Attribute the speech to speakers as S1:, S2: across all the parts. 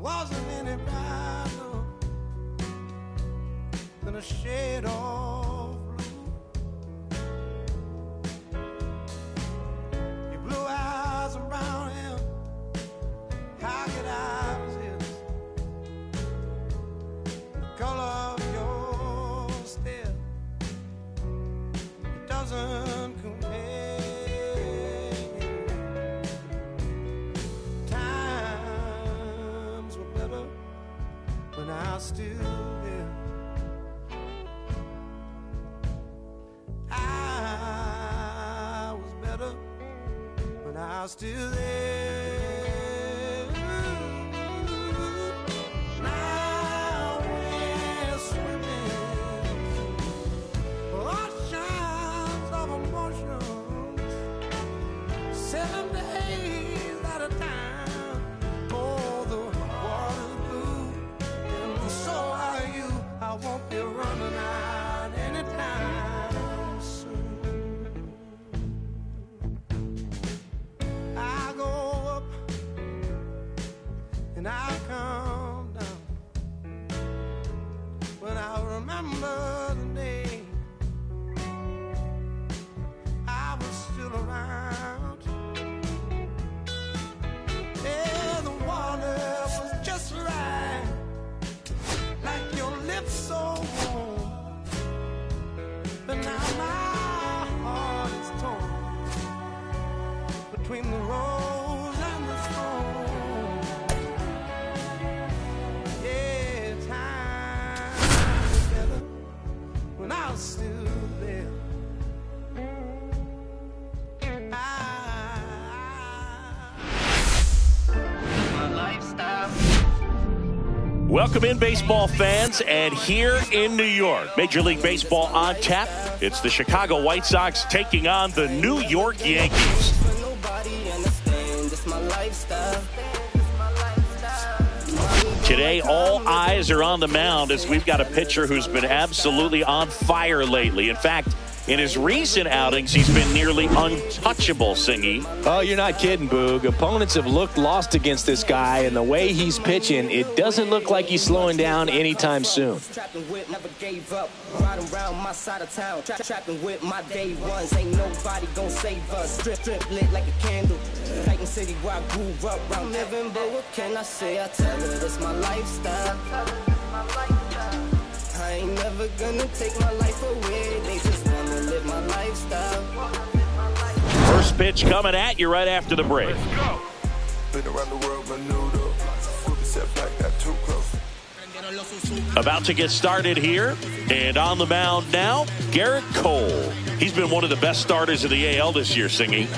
S1: wasn't any brighter than a shade of blue. Your blue eyes around him, how could I resist? The color of your stare, it doesn't compare. When I was still there, I was better when I was still there. Now we're swimming oceans of emotions, 7 days at a time. Oh, the water's blue. So are you. I won't be running out anytime soon. I go up and I come down when I remember the day I was still around. Yeah, the water was just right, like your lips so warm, but now my heart is torn between the rose and the thorn. Yeah, time was better when I was still there.
S2: My lifestyle.
S3: Welcome in, baseball fans, and here in New York, Major League Baseball on tap. It's the Chicago White Sox taking on the New York Yankees. Today, all eyes are on the mound as we've got a pitcher who's been absolutely on fire lately. In fact, in his recent outings, he's been nearly untouchable, Singy.
S4: Oh, you're not kidding, Boog. Opponents have looked lost against this guy, and the way he's pitching, it doesn't look like he's slowing down anytime soon.
S2: Trapping with, never gave up. Riding around my side of town. Trapping with my day ones. Ain't nobody gonna save us. Strip lit like a candle. Titan City where I grew up. I'm living, but what can I say? I tell her it's my lifestyle. I ain't never gonna take my life away. They just wanna live my lifestyle.
S3: First pitch coming at you right after the break.
S5: Let's go. Been around the world, renewed up. Set back, got too close.
S3: About to get started here, and on the mound now, Garrett Cole. He's been one of the best starters of the AL this year, Singy.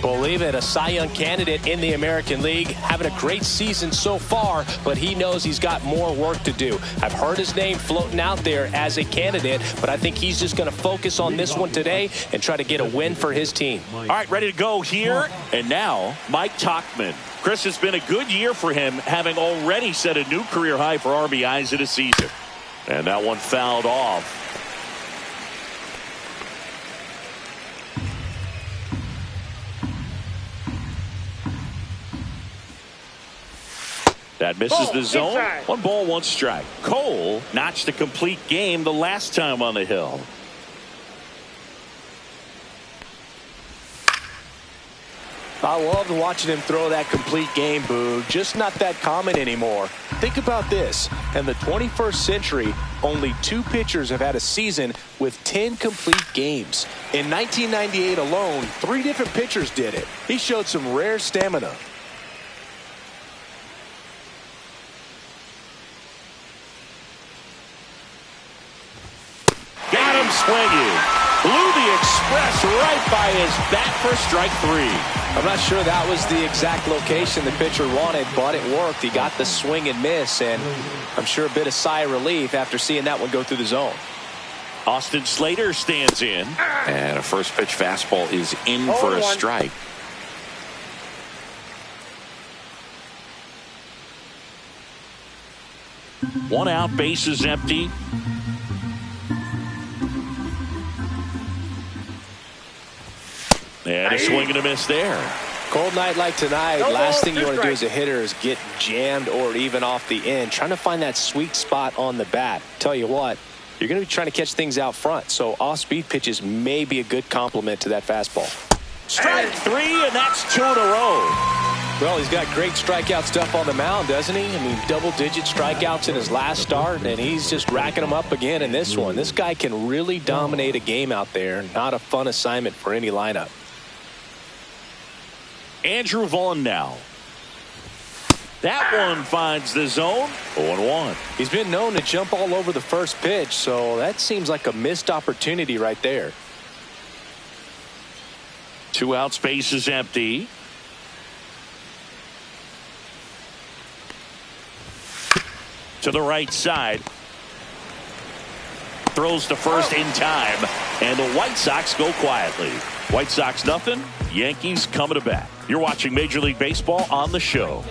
S4: Believe it, a Cy Young candidate in the American League, having a great season so far, but he knows he's got more work to do. I've heard his name floating out there as a candidate, but I think he's just going to focus on this one today and try to get a win for his team.
S3: All right, ready to go here, and now Mike Tauchman. Chris, has been a good year for him, having already set a new career high for RBIs in a season. And that one fouled off. That misses the zone. 1 ball, 1 strike. Cole notched a complete game the last time on the hill.
S4: I loved watching him throw that complete game, Boog. Just not that common anymore. Think about this. In the 21st century, only 2 pitchers have had a season with 10 complete games. In 1998 alone, 3 different pitchers did it. He showed some rare stamina.
S3: Got him swinging. Blew the express right by his bat for strike 3.
S4: I'm not sure that was the exact location the pitcher wanted, but it worked. He got the swing and miss, and I'm sure a bit of sigh of relief after seeing that one go through the zone.
S3: Austin Slater stands in, and a first pitch fastball is in for a strike. One out, base is empty. And a swing and a miss there.
S4: Cold night like tonight, last thing you want to do as a hitter is get jammed or even off the end. Trying to find that sweet spot on the bat. Tell you what, you're going to be trying to catch things out front, so off-speed pitches may be a good complement to that fastball.
S3: Strike 3, and that's 2 in a row.
S4: Well, he's got great strikeout stuff on the mound, doesn't he? I mean, double-digit strikeouts in his last start, and he's just racking them up again in this one. This guy can really dominate a game out there. Not a fun assignment for any lineup.
S3: Andrew Vaughn now. That one finds the zone. 0-1.
S4: He's been known to jump all over the first pitch, so that seems like a missed opportunity right there.
S3: 2 outs, base is empty. To the right side. Throws to first in time, and the White Sox go quietly. White Sox nothing, Yankees coming to bat. You're watching Major League Baseball on the show.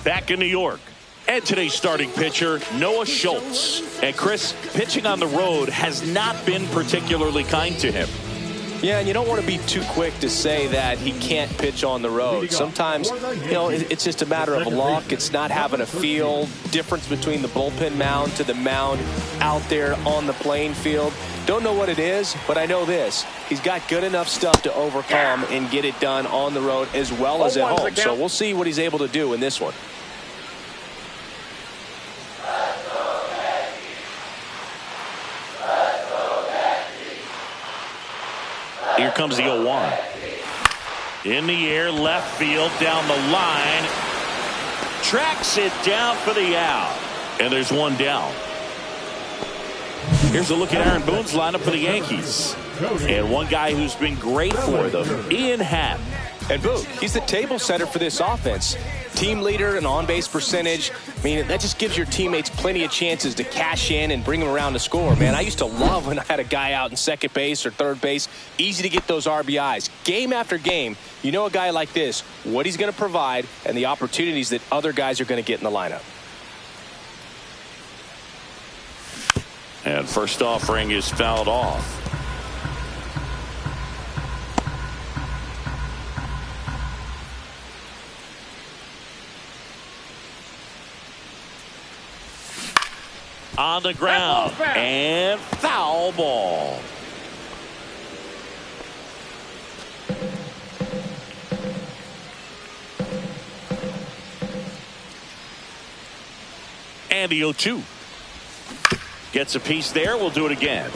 S3: Back in New York. And today's starting pitcher, Noah Schultz. And Chris, pitching on the road has not been particularly kind to him.
S4: Yeah, and you don't want to be too quick to say that he can't pitch on the road. Sometimes, you know, it's just a matter of luck. It's not having a feel. Difference between the bullpen mound to the mound out there on the playing field. Don't know what it is, but I know this. He's got good enough stuff to overcome and get it done on the road as well as at home. So we'll see what he's able to do in this one.
S3: Here comes the 0-1. In the air, left field, down the line. Tracks it down for the out. And there's one down. Here's a look at Aaron Boone's lineup for the Yankees. And one guy who's been great for them, Ian Happ.
S4: And Boog, he's the table setter for this offense. Team leader and on-base percentage. I mean, that just gives your teammates plenty of chances to cash in and bring them around to score. Man, I used to love when I had a guy out in second base or third base. Easy to get those RBIs. Game after game, you know a guy like this, what he's going to provide and the opportunities that other guys are going to get in the lineup.
S3: And first offering is fouled off. On the ground and foul ball. And the 0-2 gets a piece there. We'll do it again.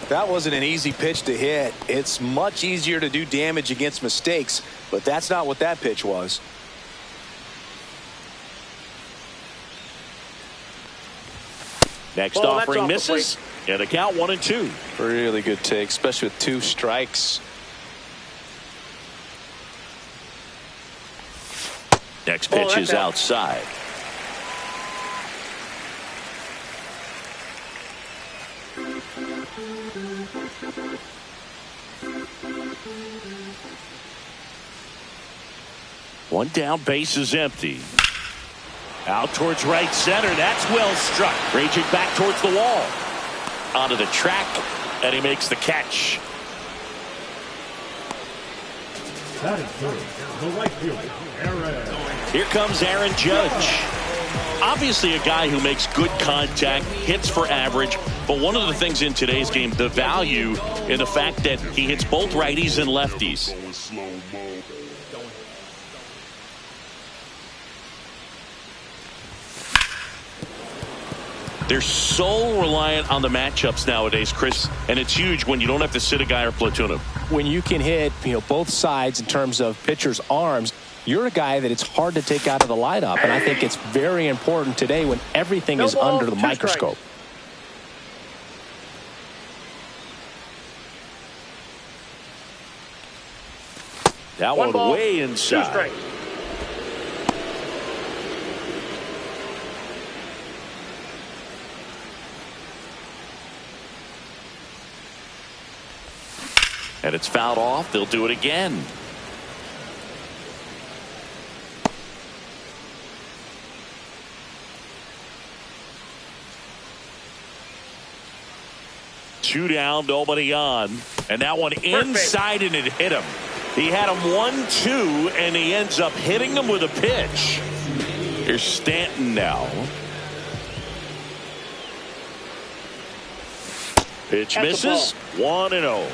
S4: That wasn't an easy pitch to hit. It's much easier to do damage against mistakes, but that's not what that pitch was.
S3: Next offering misses, and the count 1-2.
S4: Really good take, especially with 2 strikes.
S3: Next pitch is outside. One down, base is empty. Out towards right center. That's well struck. Raging back towards the wall. Onto the track, and he makes the catch.
S6: That is the right fielder, Aaron.
S3: Here comes Aaron Judge. Obviously a guy who makes good contact, hits for average, but one of the things in today's game, the value in the fact that he hits both righties and lefties. They're so reliant on the matchups nowadays, Chris, and it's huge when you don't have to sit a guy or platoon him.
S4: When you can hit, both sides in terms of pitchers' arms, you're a guy that it's hard to take out of the lineup, and I think it's very important today when everything is under the microscope.
S3: That one way inside. And it's fouled off. They'll do it again. 2 down, nobody on. And that one inside, and it hit him. He had him 1-2, and he ends up hitting him with a pitch. Here's Stanton now. Pitch misses. 1-0.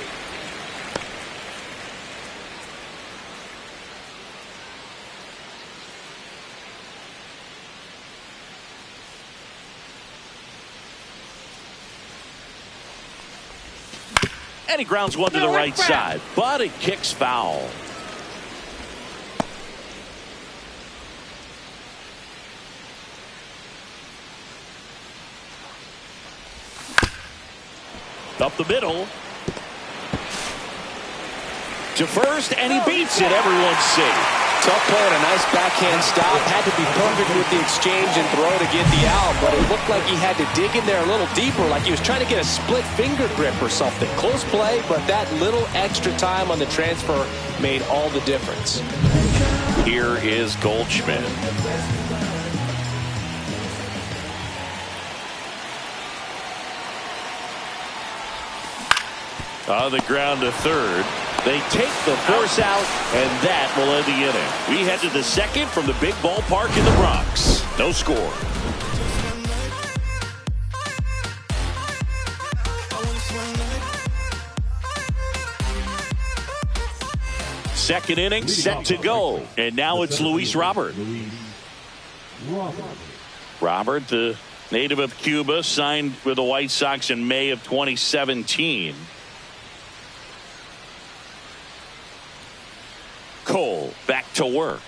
S3: And he grounds one to the right side, but it kicks foul. Up the middle. To first, and he beats it. Everyone's safe.
S4: Tough play and a nice backhand stop. Had to be perfect with the exchange and throw to get the out, but it looked like he had to dig in there a little deeper, like he was trying to get a split finger grip or something. Close play, but that little extra time on the transfer made all the difference.
S3: Here is Goldschmidt. On the ground to third. They take the force out, and that will end the inning. We head to the second from the big ballpark in the Bronx. No score. Second inning set to go. And now it's Luis Robert. Robert, the native of Cuba, signed with the White Sox in May of 2017. Cole back to work.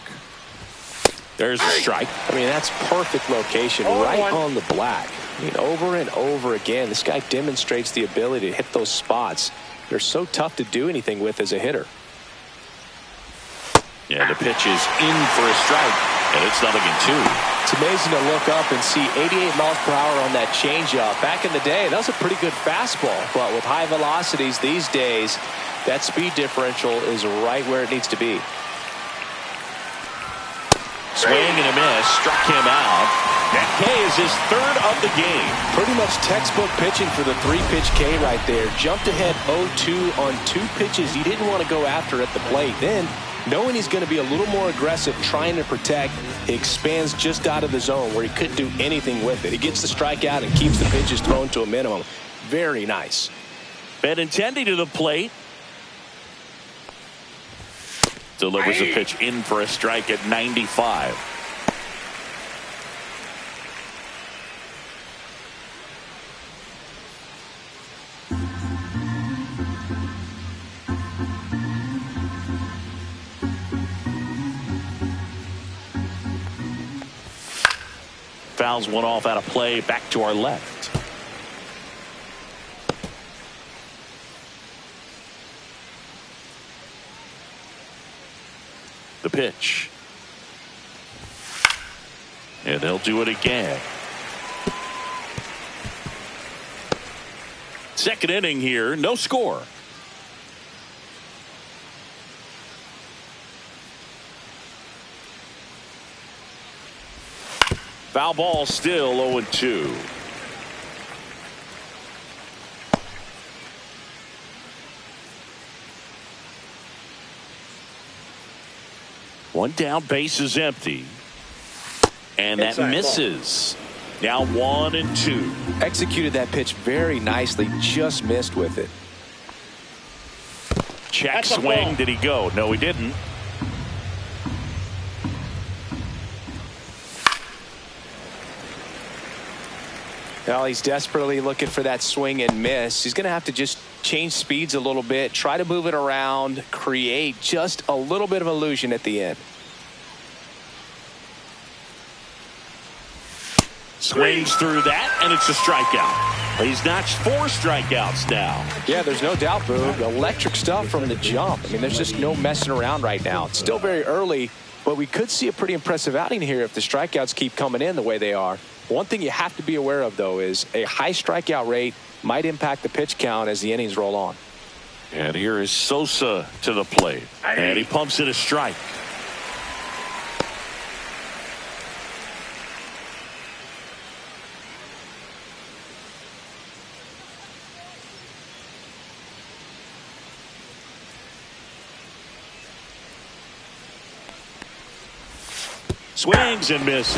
S3: There's a strike.
S4: I mean, that's perfect location, right on the black. I mean, over and over again, this guy demonstrates the ability to hit those spots. They're so tough to do anything with as a hitter.
S3: Yeah, the pitch is in for a strike, and it's 0-2.
S4: It's amazing to look up and see 88 miles per hour on that changeup. Back in the day, that was a pretty good fastball, but with high velocities these days, that speed differential is right where it needs to be.
S3: Swing and a miss, struck him out. That K is his third of the game.
S4: Pretty much textbook pitching for the 3-pitch K right there. Jumped ahead 0-2 on 2 pitches he didn't want to go after at the plate. Then, knowing he's going to be a little more aggressive trying to protect, he expands just out of the zone where he couldn't do anything with it. He gets the strikeout and keeps the pitches thrown to a minimum. Very nice.
S3: Benintendi to the plate. Delivers a pitch in for a strike at 95. Fouls one off out of play, back to our left. The pitch. And they'll do it again. Second inning here, no score. Foul ball, still 0-2. One down, base is empty. And that misses. Now 1-2.
S4: Executed that pitch very nicely, just missed with it.
S3: Check swing, did he go? No, he didn't.
S4: Well, he's desperately looking for that swing and miss. He's going to have to just change speeds a little bit, try to move it around, create just a little bit of illusion at the end.
S3: Swings through that, and it's a strikeout. He's notched 4 strikeouts now.
S4: Yeah, there's no doubt, Boog. Electric stuff from the jump. I mean, there's just no messing around right now. It's still very early, but we could see a pretty impressive outing here if the strikeouts keep coming in the way they are. One thing you have to be aware of, though, is a high strikeout rate might impact the pitch count as the innings roll on.
S3: And here is Sosa to the plate. And he pumps it a strike. Swings and misses.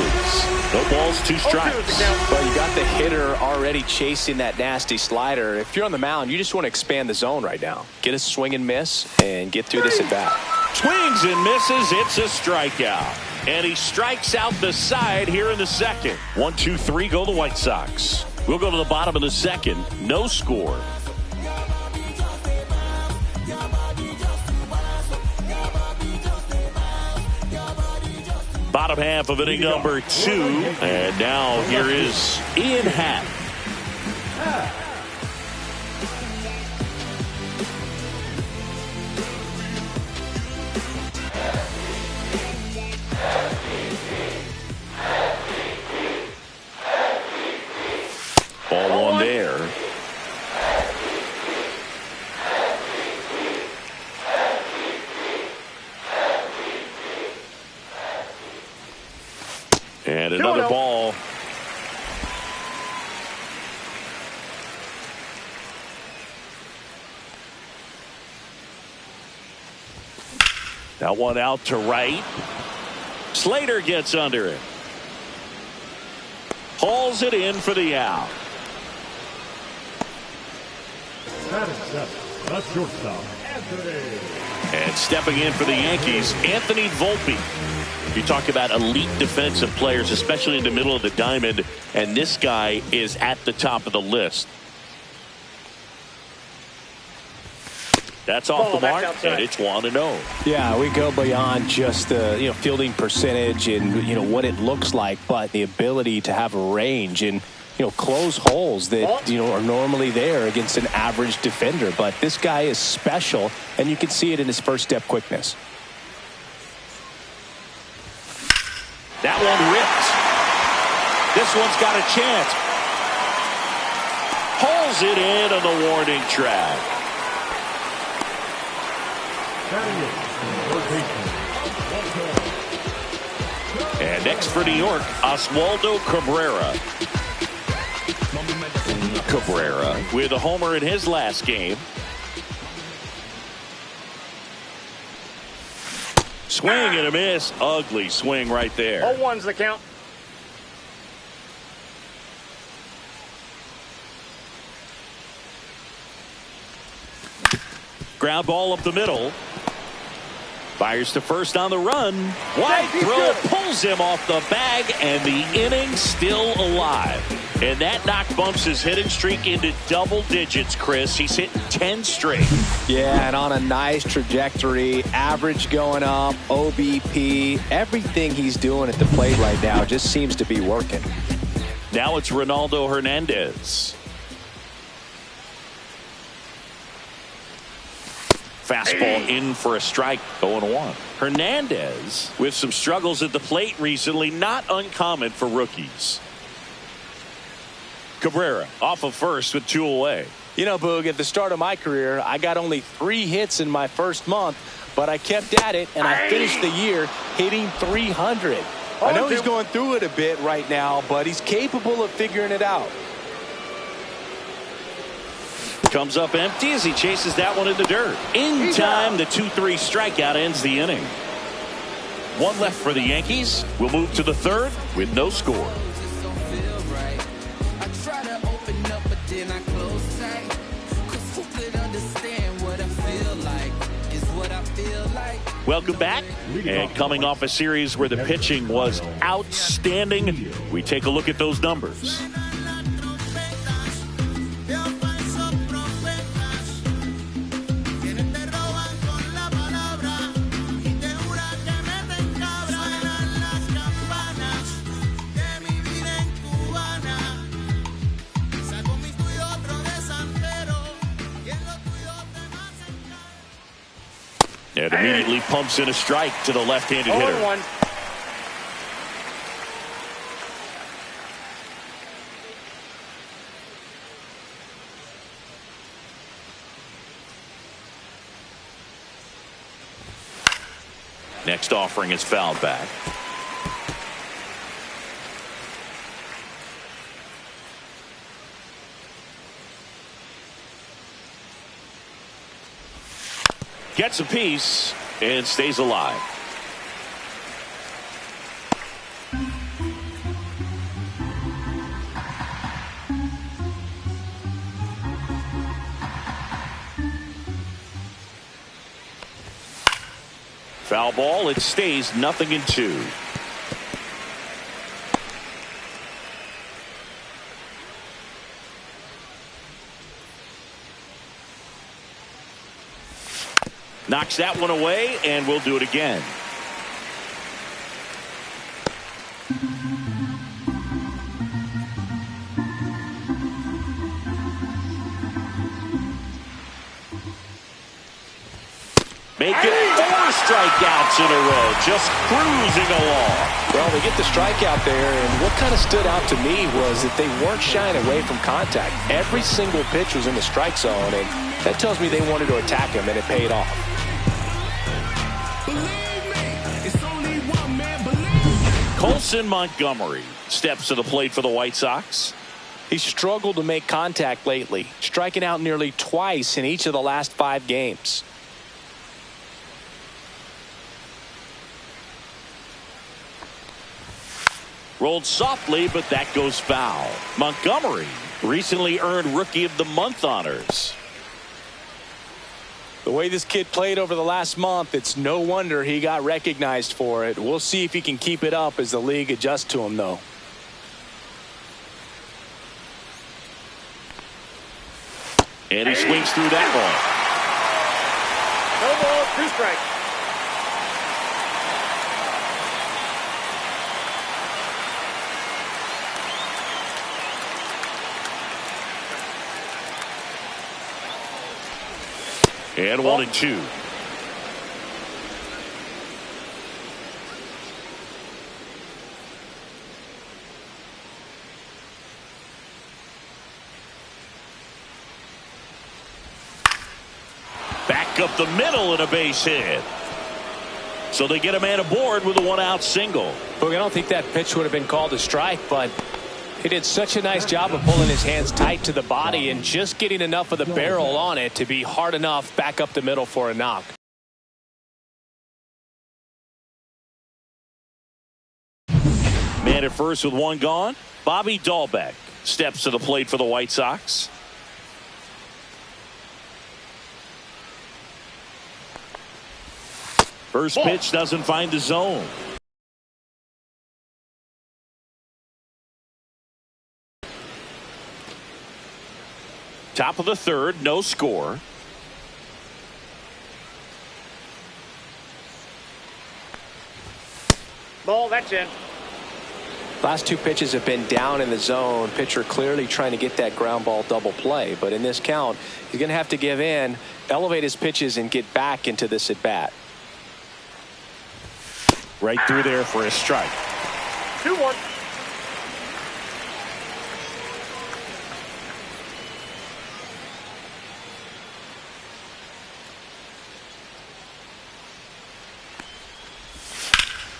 S3: No balls, 2 strikes.
S4: Well, you got the hitter already chasing that nasty slider. If you're on the mound, you just want to expand the zone right now. Get a swing and miss and get through this at bat.
S3: Swings and misses. It's a strikeout. And he strikes out the side here in the second. 1, 2, 3 go the White Sox. We'll go to the bottom of the second. No score. Bottom half of inning number 2. And now here is Ian Happ. Ball 1 there. And another ball. That one out to right. Slater gets under it. Hauls it in for the out.
S6: The shortstop, Anthony.
S3: And stepping in for the Yankees, Anthony Volpe. You talk about elite defensive players, especially in the middle of the diamond, and this guy is at the top of the list. That's off the mark, and it's 1-0.
S4: Yeah, we go beyond just the fielding percentage and what it looks like, but the ability to have a range and close holes that are normally there against an average defender. But this guy is special, and you can see it in his first step quickness.
S3: That one ripped. This one's got a chance. Pulls it in on the warning track. And next for New York, Oswaldo Cabrera. Cabrera with a homer in his last game. Swing and a miss. Ugly swing right there.
S7: 0-1's the count.
S3: Ground ball up the middle. Fires to first on the run. Wide throw pulls him off the bag, and the inning's still alive. And that knocked Bumps' hitting streak into double digits, Chris. He's hit 10 straight.
S4: Yeah, and on a nice trajectory. Average going up, OBP. Everything he's doing at the plate right now just seems to be working.
S3: Now it's Ronaldo Hernandez. Fastball in for a strike, 0-1. Hernandez with some struggles at the plate recently, not uncommon for rookies. Cabrera off of first with 2 away.
S4: Boog, at the start of my career, I got only 3 hits in my first month, but I kept at it, and I finished the year hitting 300. I know he's going through it a bit right now, but he's capable of figuring it out.
S3: Comes up empty as he chases that one in the dirt. In time, the 2-3 strikeout ends the inning. 1 left for the Yankees. We'll move to the third with no score. Welcome back. And coming off a series where the pitching was outstanding, we take a look at those numbers. And immediately pumps in a strike to the left-handed hitter.
S7: 0-1.
S3: Next offering is fouled back. Gets a piece and stays alive. Foul ball. It stays 0-2. Knocks that one away, and we'll do it again. Making 4 strikeouts in a row, just cruising along.
S4: Well, they get the strikeout there, and what kind of stood out to me was that they weren't shying away from contact. Every single pitch was in the strike zone, and that tells me they wanted to attack him, and it paid off.
S3: Colson Montgomery steps to the plate for the White Sox.
S4: He struggled to make contact lately, striking out nearly twice in each of the last 5 games.
S3: Rolled softly, but that goes foul. Montgomery recently earned Rookie of the Month honors.
S4: The way this kid played over the last month, it's no wonder he got recognized for it. We'll see if he can keep it up as the league adjusts to him, though.
S3: And he swings through that
S7: No ball, 2 strikes.
S3: And 1-2. Back up the middle and a base hit. So they get a man aboard with a 1-out single.
S4: Look, I don't think that pitch would have been called a strike, but he did such a nice job of pulling his hands tight to the body and just getting enough of the barrel on it to be hard enough back up the middle for a knock.
S3: Man at first with 1 gone. Bobby Dahlbeck steps to the plate for the White Sox. First pitch doesn't find the zone. Top of the 3rd, no score.
S7: Ball, that's in.
S4: Last 2 pitches have been down in the zone. Pitcher clearly trying to get that ground ball double play. But in this count, he's going to have to give in, elevate his pitches, and get back into this at bat.
S3: Right through there for a strike.
S7: 2-1.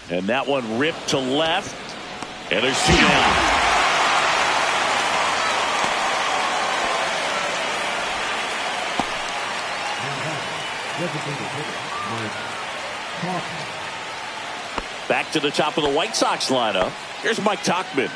S3: And that one ripped to left. And there's 2 down. Back to the top of the White Sox lineup. Here's Mike Tauchman.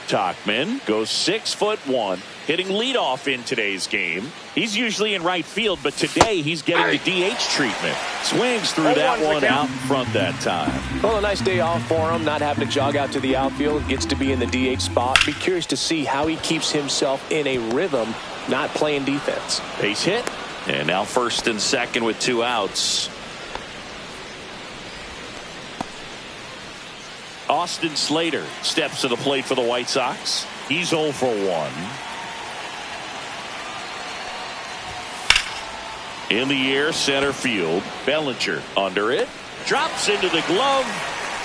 S3: Tauchman goes 6'1", hitting leadoff in today's game. He's usually in right field, but today he's getting the DH treatment. Swings through that one out in front that time.
S4: Well, a nice day off for him, not having to jog out to the outfield. Gets to be in the DH spot. Be curious to see how he keeps himself in a rhythm, not playing defense.
S3: Base hit, and now 1st and 2nd with 2 outs. Austin Slater steps to the plate for the White Sox. He's 0 for 1. In the air, center field. Bellinger under it. Drops into the glove.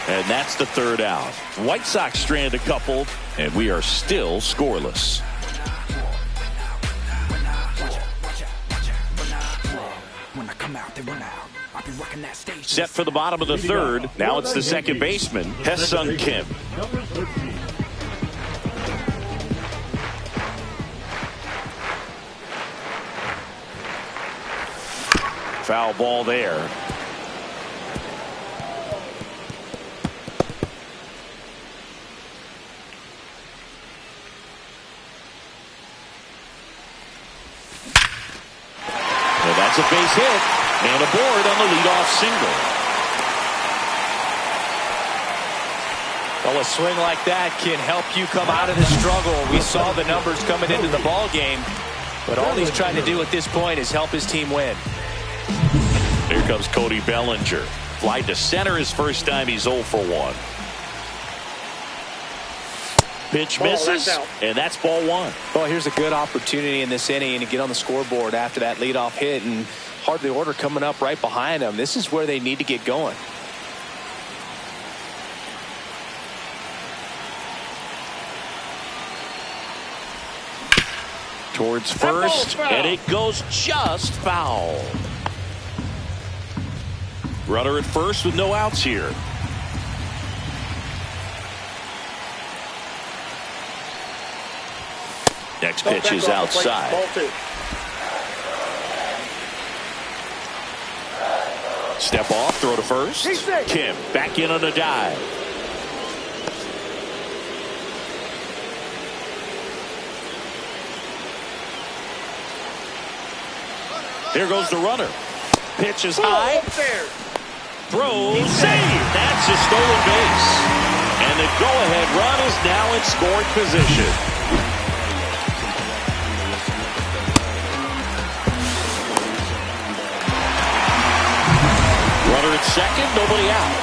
S3: And that's the 3rd out. White Sox strand a couple, and we are still scoreless. Set for the bottom of the 3rd. Now it's the 2nd baseman, Hesung Kim. Foul ball there. Well, that's a base hit. And aboard on the leadoff single.
S4: Well, a swing like that can help you come out of the struggle. We saw the numbers coming into the ball game, but all he's trying to do at this point is help his team win.
S3: Here comes Cody Bellinger. Fly to center his first time. He's 0 for 1. Pitch misses, and that's ball 1.
S4: Well, here's a good opportunity in this inning to get on the scoreboard after that leadoff hit, and hardly order coming up right behind them. This is where they need to get going.
S3: Towards first, and it goes just foul. Runner at first with no outs here. Next pitch is outside. Step off, throw to first. Kim back in on a dive. Here goes the runner. Pitch is high. Throws, save. That's a stolen base. And the go-ahead run is now in scoring position. Runner at second, nobody out.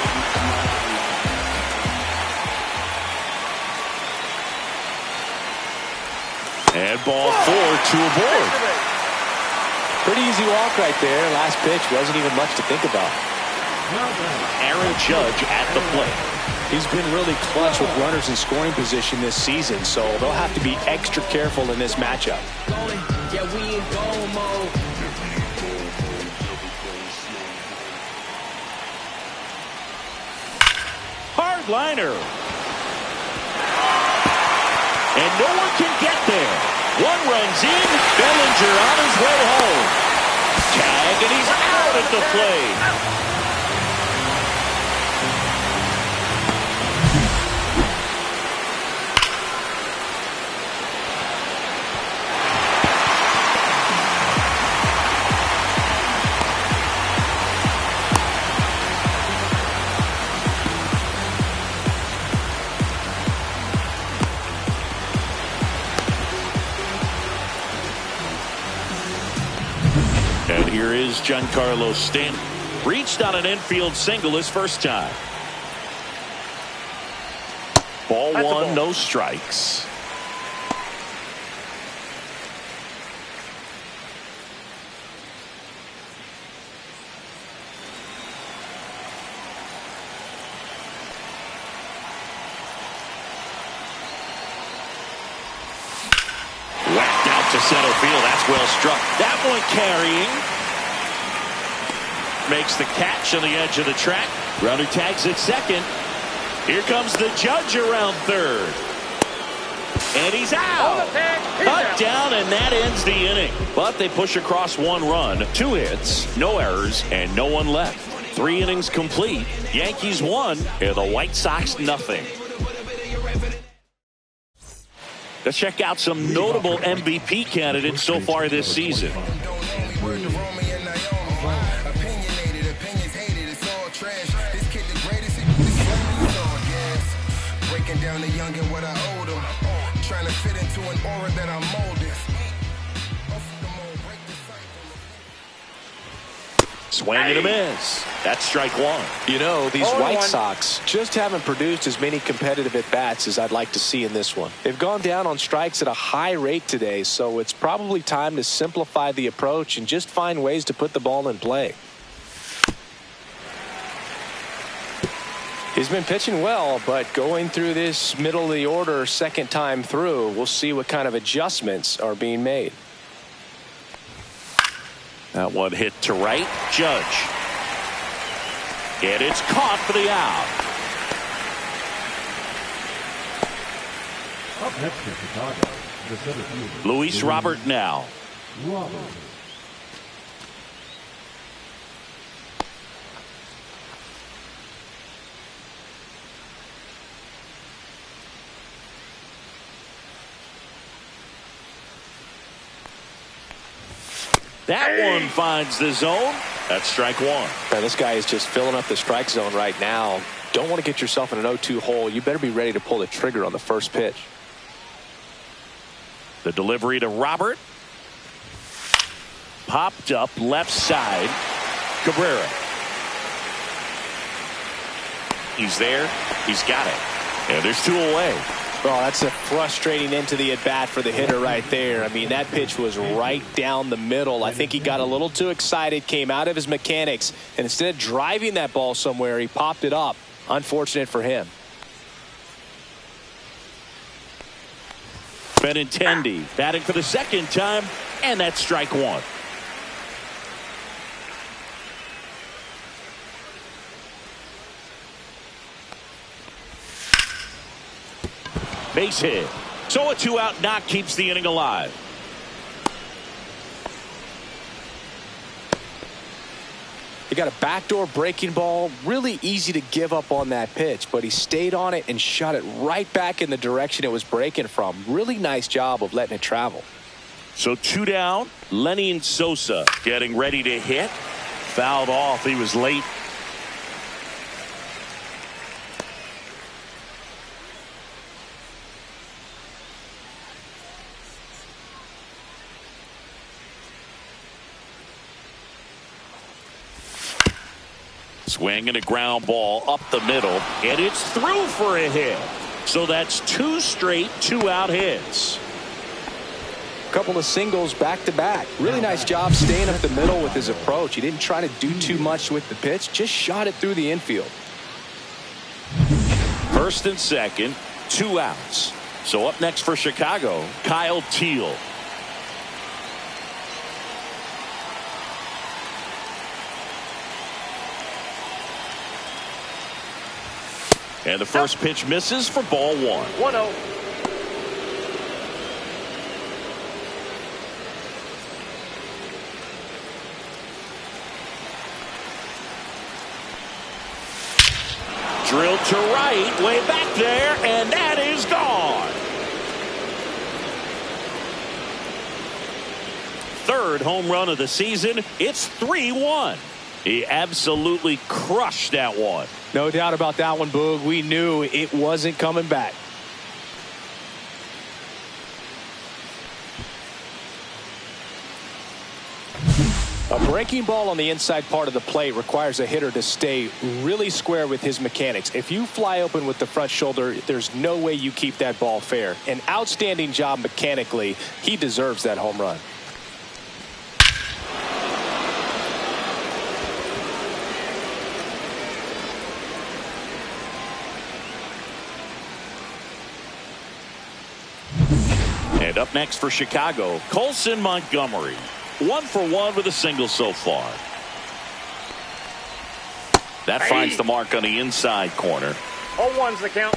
S3: And ball 4, 2 aboard.
S4: Pretty easy walk right there. Last pitch wasn't even much to think about.
S3: Aaron Judge at the plate.
S4: He's been really clutch with runners in scoring position this season, so they'll have to be extra careful in this matchup.
S2: Yeah, we in goal mode.
S3: Hard liner. And no one can get there. One runs in. Bellinger on his way home. Tag, and he's out at the plate. And here is Giancarlo Stanton. Reached on an infield single his first time. Ball 1, no strikes. Whacked out to center field. That's well struck. That one carrying. Makes the catch on the edge of the track. Runner tags at second. Here comes the Judge around third. And he's out. Cut down, and that ends the inning. But they push across 1 run, 2 hits, no errors, and no one left. 3 innings complete. Yankees 1, and the White Sox nothing. Let's check out some notable MVP candidates so far this season.
S5: Down the young and what I owe them. Trying to fit into an aura that I'm molded.
S3: Swing and a miss. That's strike 1.
S4: You know, these White Sox just haven't produced as many competitive at-bats as I'd like to see in this one. They've gone down on strikes at a high rate today, so it's probably time to simplify the approach and just find ways to put the ball in play. He's been pitching well, but going through this middle of the order second time through, we'll see what kind of adjustments are being made.
S3: That one hit to right. Judge. And it's caught for the out.
S6: Up next to Chicago, the center fielder,
S3: Luis Robert now.
S6: Robert.
S3: That one finds the zone. That's strike one.
S4: Man, this guy is just filling up the strike zone right now. Don't want to get yourself in an 0-2 hole. You better be ready to pull the trigger on the first pitch.
S3: The delivery to Robert. Popped up left side. Cabrera. He's there. He's got it. And there's two away.
S4: Oh, that's a frustrating end to the at-bat for the hitter right there. I mean, that pitch was right down the middle. I think he got a little too excited, came out of his mechanics, and instead of driving that ball somewhere, he popped it up. Unfortunate for him.
S3: Benintendi batting for the second time, and that's strike one. Base hit. So a 2-out knock keeps the inning alive.
S4: He got a backdoor breaking ball. Really easy to give up on that pitch, but he stayed on it and shot it right back in the direction it was breaking from. Really nice job of letting it travel.
S3: So 2 down. Lenny Sosa getting ready to hit. Fouled off. He was late. Swing and a ground ball up the middle, and it's through for a hit. So that's 2 straight 2-out hits.
S4: A couple of singles back to back. Really nice job staying up the middle with his approach. He didn't try to do too much with the pitch, just shot it through the infield.
S3: First and second, 2 outs. So up next for Chicago, Kyle Teel. And the first pitch misses for ball 1.
S7: 1-0.
S3: Drilled to right, way back there, and that is gone. Third home run of the season. It's 3-1. He absolutely crushed that one.
S4: No doubt about that one, Boog. We knew it wasn't coming back. A breaking ball on the inside part of the plate requires a hitter to stay really square with his mechanics. If you fly open with the front shoulder, there's no way you keep that ball fair. An outstanding job mechanically. He deserves that home run.
S3: And up next for Chicago, Colson Montgomery. 1 for 1 with a single so far. That finds the mark on the inside corner.
S7: 0-1's the count.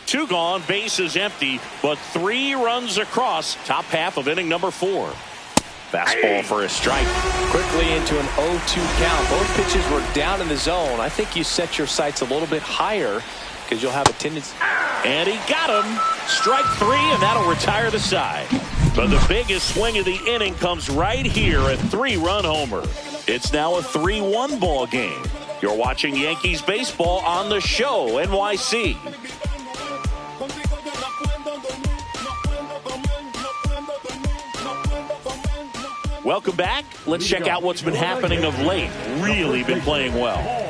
S3: Two gone, bases empty, but 3 runs across. Top half of inning number 4. Fastball for a strike.
S4: Quickly into an 0-2 count. Both pitches were down in the zone. I think you set your sights a little bit higher because you'll have a tendency.
S3: And he got him. Strike 3, and that'll retire the side. But the biggest swing of the inning comes right here, a 3-run homer. It's now a 3-1 ball game. You're watching Yankees baseball on the show, NYC. Welcome back. Let's check out what's been happening of late. Really been playing well.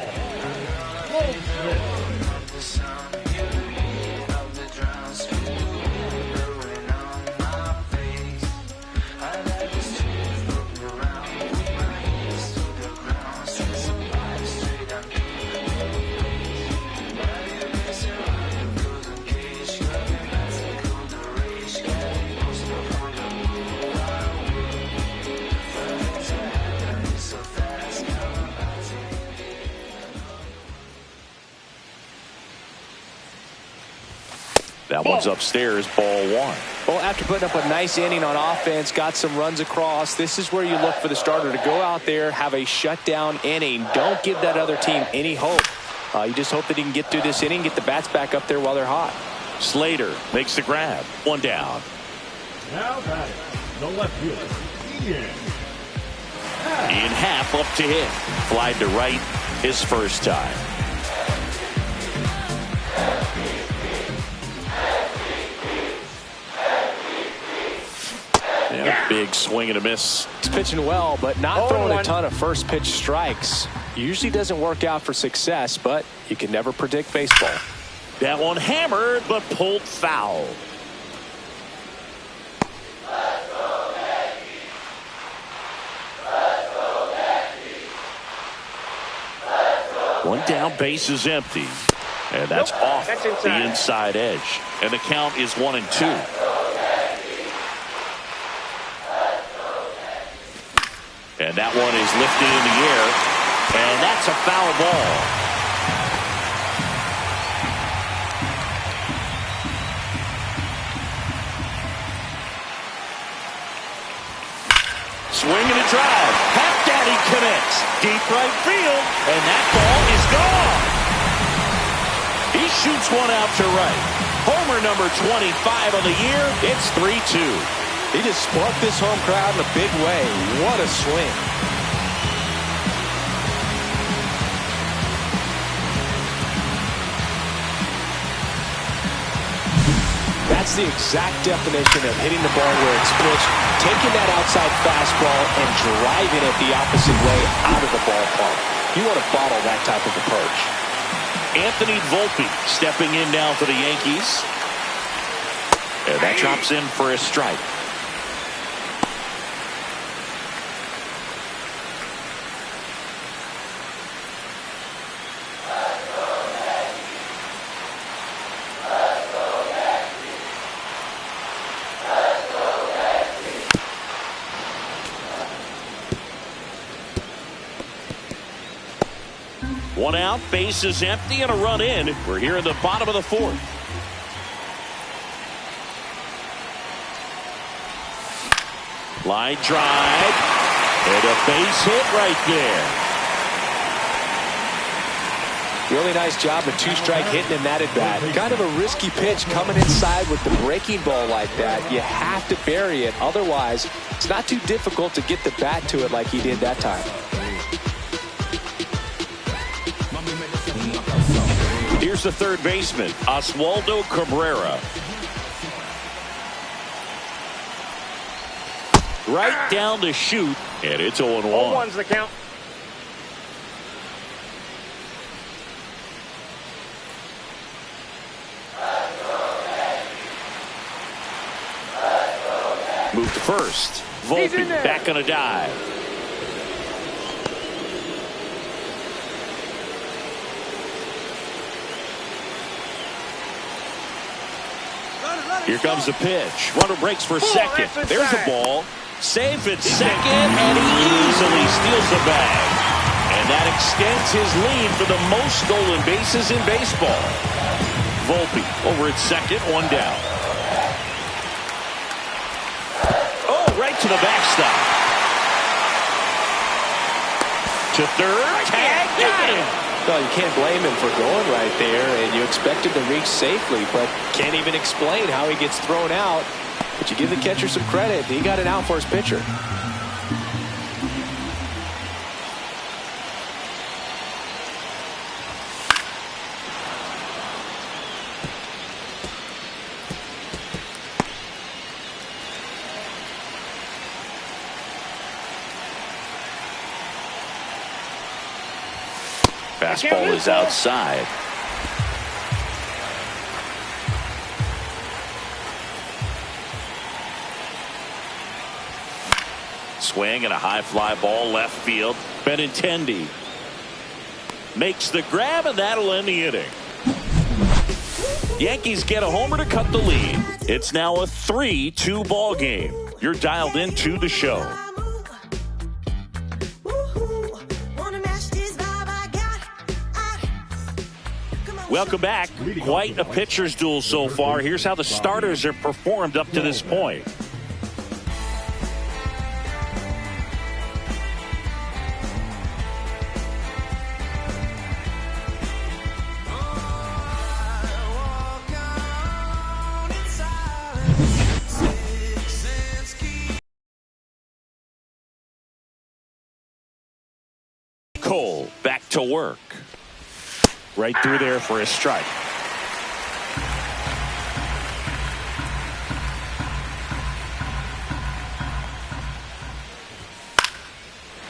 S3: That one's upstairs, ball 1.
S4: Well, after putting up a nice inning on offense, got some runs across, this is where you look for the starter to go out there, have a shutdown inning. Don't give that other team any hope. You just hope that he can get through this inning, get the bats back up there while they're hot.
S3: Slater makes the grab. 1 down.
S6: Now batting, the left fielder, Ian.
S3: In half up to hit. Flied to right his first time. Yeah, big swing and a miss.
S4: He's pitching well, but not throwing a ton of first pitch strikes. Usually doesn't work out for success, but you can never predict baseball.
S3: That one hammered, but pulled foul. One down, base is empty. And that's off the inside edge. And the count is 1-2. And that one is lifted in the air. And that's a foul ball. Swing and a drive. Half Daddy connects. Deep right field. And that ball is gone. He shoots one out to right. Homer number 25 on the year. It's 3-2.
S4: He just sparked this home crowd in a big way. What a swing. That's the exact definition of hitting the ball where it's pitched, taking that outside fastball and driving it the opposite way out of the ballpark. You want to bottle that type of approach.
S3: Anthony Volpe stepping in now for the Yankees. And that drops in for a strike. One out, base is empty, and a run in. We're here in the bottom of the fourth. Line drive, and a base hit right there.
S4: Really nice job of two-strike hitting in that at-bat. Kind of a risky pitch coming inside with the breaking ball like that. You have to bury it. Otherwise, it's not too difficult to get the bat to it like he did that time.
S3: Here's the third baseman, Oswaldo Cabrera. Right down the chute, and it's 0-1.
S7: 0-1's the count.
S3: Move to first. Volpe back on a dive. Here comes the pitch. Runner breaks for second. There's a ball. Safe at second, and he easily steals the bag. And that extends his lead for the most stolen bases in baseball. Volpe over at second, one down. Oh, right to the backstop. To third, tag, got him.
S4: No, you can't blame him for going right there, and you expect him to reach safely, but can't even explain how he gets thrown out. But you give the catcher some credit. He got it out for his pitcher.
S3: Fastball is outside. Swing and a high fly ball left field. Benintendi makes the grab, and that'll end the inning. Yankees get a homer to cut the lead. It's now a 3-2 ball game. You're dialed into the show. Welcome back. Quite a pitcher's duel so far. Here's how the starters have performed up to this point. to work.
S4: Right through there for a strike.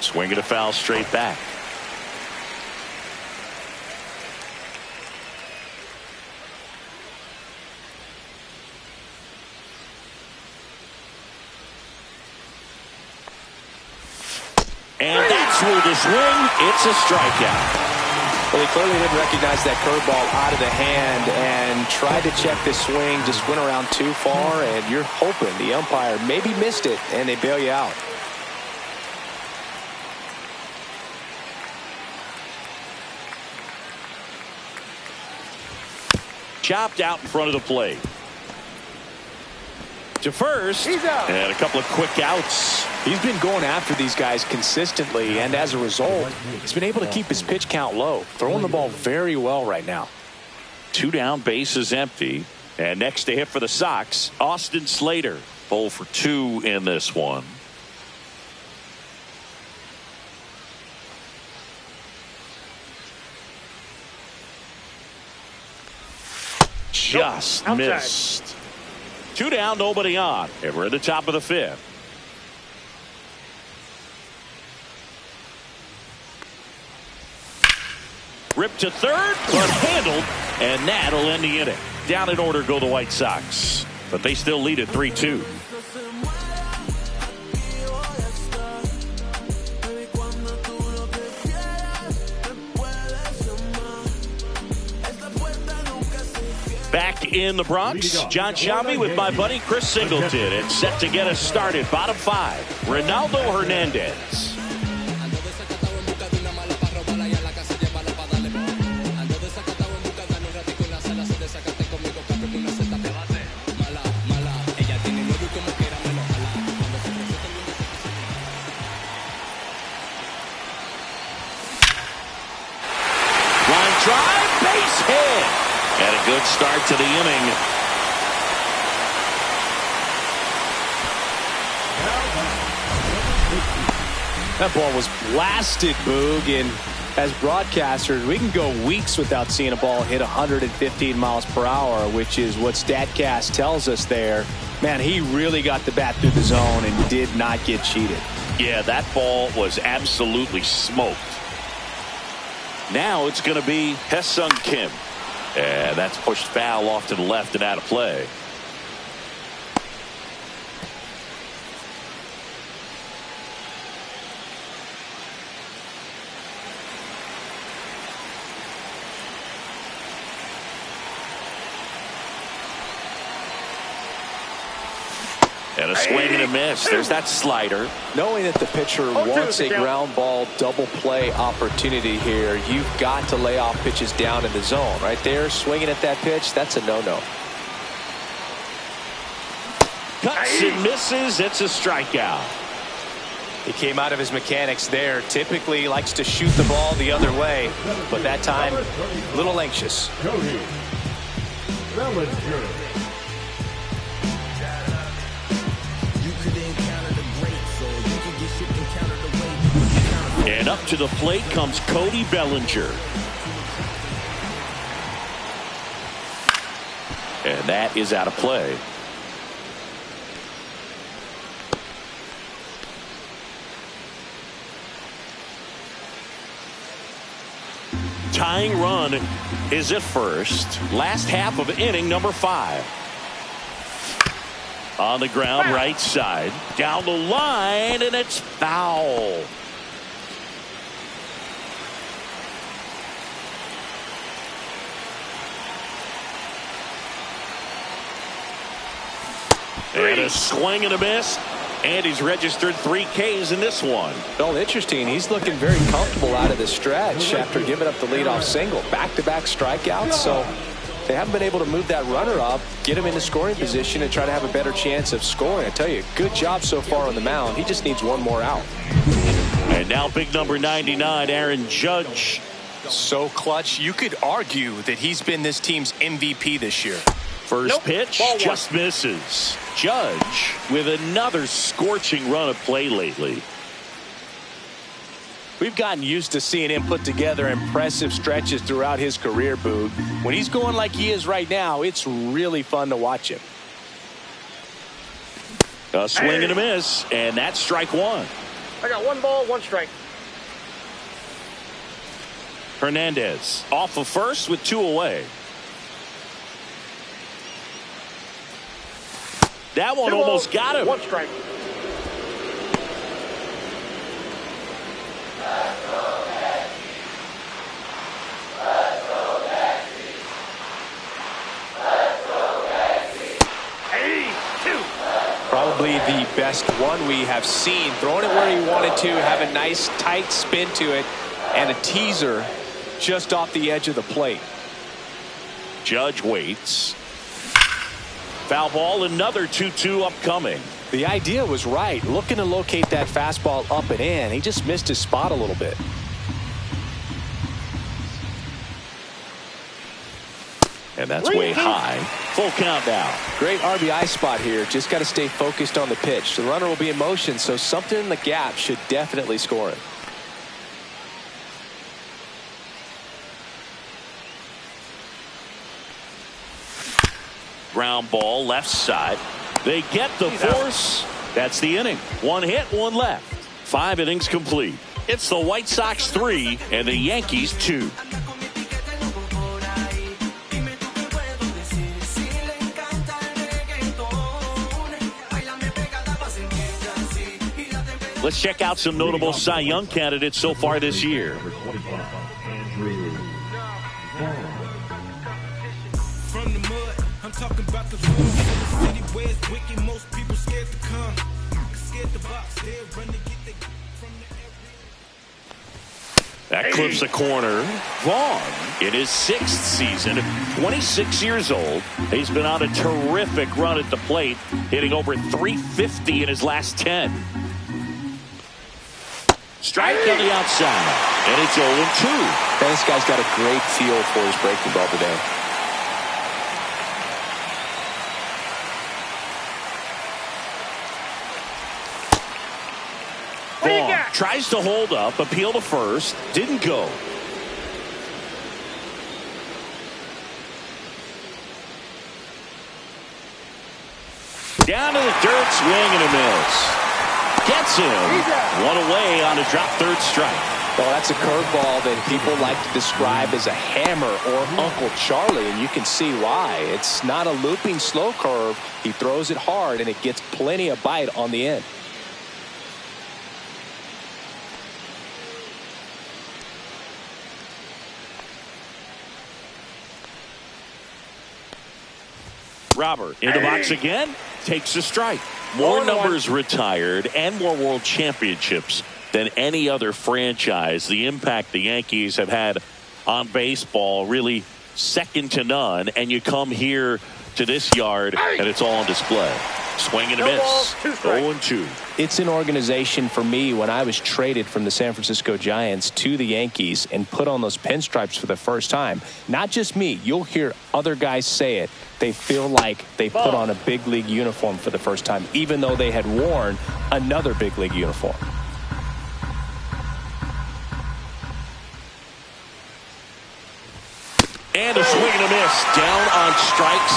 S3: Swinging a foul straight back. And that's ruled a swing. It's a strikeout.
S4: Well, he clearly didn't recognize that curveball out of the hand and tried to check the swing, just went around too far, and you're hoping the umpire maybe missed it, and they bail you out.
S3: Chopped out in front of the plate. To first.
S7: He's out.
S3: And a couple of quick outs.
S4: He's been going after these guys consistently, and as a result, he's been able to keep his pitch count low, throwing the ball very well right now.
S3: 2 down, bases empty. And next to hit for the Sox, Austin Slater. 0 for 2 in this one. Just missed. 2 down, nobody on. And we're at the top of the 5th. Ripped to third, but handled, and that'll end the inning. Down in order go the White Sox, but they still lead at 3-2. Back in the Bronx, John Sciambi with my buddy Chris Singleton. It's set to get us started. Bottom 5, Ronaldo Hernandez. Line drive, base hit. And a good start to the inning.
S4: That ball was blasted, Boog, and as broadcasters, we can go weeks without seeing a ball hit 115 miles per hour, which is what StatCast tells us there. Man, he really got the bat through the zone and did not get cheated.
S3: Yeah, that ball was absolutely smoked. Now it's going to be Hae-Sung Kim. And that's pushed foul off to the left and out of play. And a swing and a miss. There's that slider.
S4: Knowing that the pitcher wants a ground ball double play opportunity here, you've got to lay off pitches down in the zone. Right there, swinging at that pitch, that's a no-no.
S3: Cuts and misses. It's a strikeout.
S4: He came out of his mechanics there. Typically likes to shoot the ball the other way, but that time, a little anxious.
S6: Cody Bellinger.
S3: And up to the plate comes Cody Bellinger. And that is out of play. Tying run is at first. Last half of inning number 5. On the ground, right side. Down the line, and it's foul. And a swing and a miss. And he's registered 3 Ks in this one.
S4: Well, interesting. He's looking very comfortable out of the stretch after giving up the leadoff single. Back-to-back strikeouts. So they haven't been able to move that runner up, get him into scoring position, and try to have a better chance of scoring. I tell you, good job so far on the mound. He just needs one more out.
S3: And now big number 99, Aaron Judge.
S4: So clutch, you could argue that he's been this team's MVP this year.
S3: First pitch just misses. Judge with another scorching run of play lately.
S4: We've gotten used to seeing him put together impressive stretches throughout his career, Boog. When he's going like he is right now, it's really fun to watch him.
S3: A swing and a miss, and that's strike one.
S7: I got 1 ball, 1 strike.
S3: Hernandez off of first with 2 away. That one
S7: 2
S3: almost
S7: balls,
S3: got him.
S7: 1 strike.
S4: Probably the best one we have seen. Throwing it where he wanted to, have a nice tight spin to it, and a teaser just off the edge of the plate.
S3: Judge waits. Foul ball, another 2-2 upcoming.
S4: The idea was right, looking to locate that fastball up and in. He just missed his spot a little bit.
S3: And that's way high. Full count now.
S4: Great RBI spot here. Just got to stay focused on the pitch. The runner will be in motion, so something in the gap should definitely score it.
S3: Ground ball left side. They get the force. That's the inning. 1 hit, 1 left. 5 innings complete. It's the White Sox 3 and the Yankees 2. Let's check out some notable Cy Young candidates so far this year.
S6: Number 25, Andrew Vaughn.
S8: From the mud, I'm talking about the city where it's wicked. Most people scared to come. Scared to box. They're running to get the from the
S3: That clips the corner. Vaughn, in his 6th season, 26 years old. He's been on a terrific run at the plate, hitting over 350 in his last 10. Strike on the outside, and it's 0-2.
S4: This guy's got a great feel for his breaking ball today.
S3: Vaughn tries to hold up, appeal to first, didn't go. Down to the dirt, swing and a miss. Gets him. 1 away on a drop third strike.
S4: Well, that's a curveball that people like to describe as a hammer or Uncle Charlie, and you can see why. It's not a looping slow curve. He throws it hard, and it gets plenty of bite on the end.
S3: Robert in the box again, takes a strike. More numbers retired and more world championships than any other franchise. The impact the Yankees have had on baseball really second to none. And you come here to this yard and it's all on display. Swing and a miss. 0-2.
S4: It's an organization for me when I was traded from the San Francisco Giants to the Yankees and put on those pinstripes for the first time. Not just me. You'll hear other guys say it. They feel like they put on a big league uniform for the first time, even though they had worn another big league uniform.
S3: And a swing and a miss, down on strikes,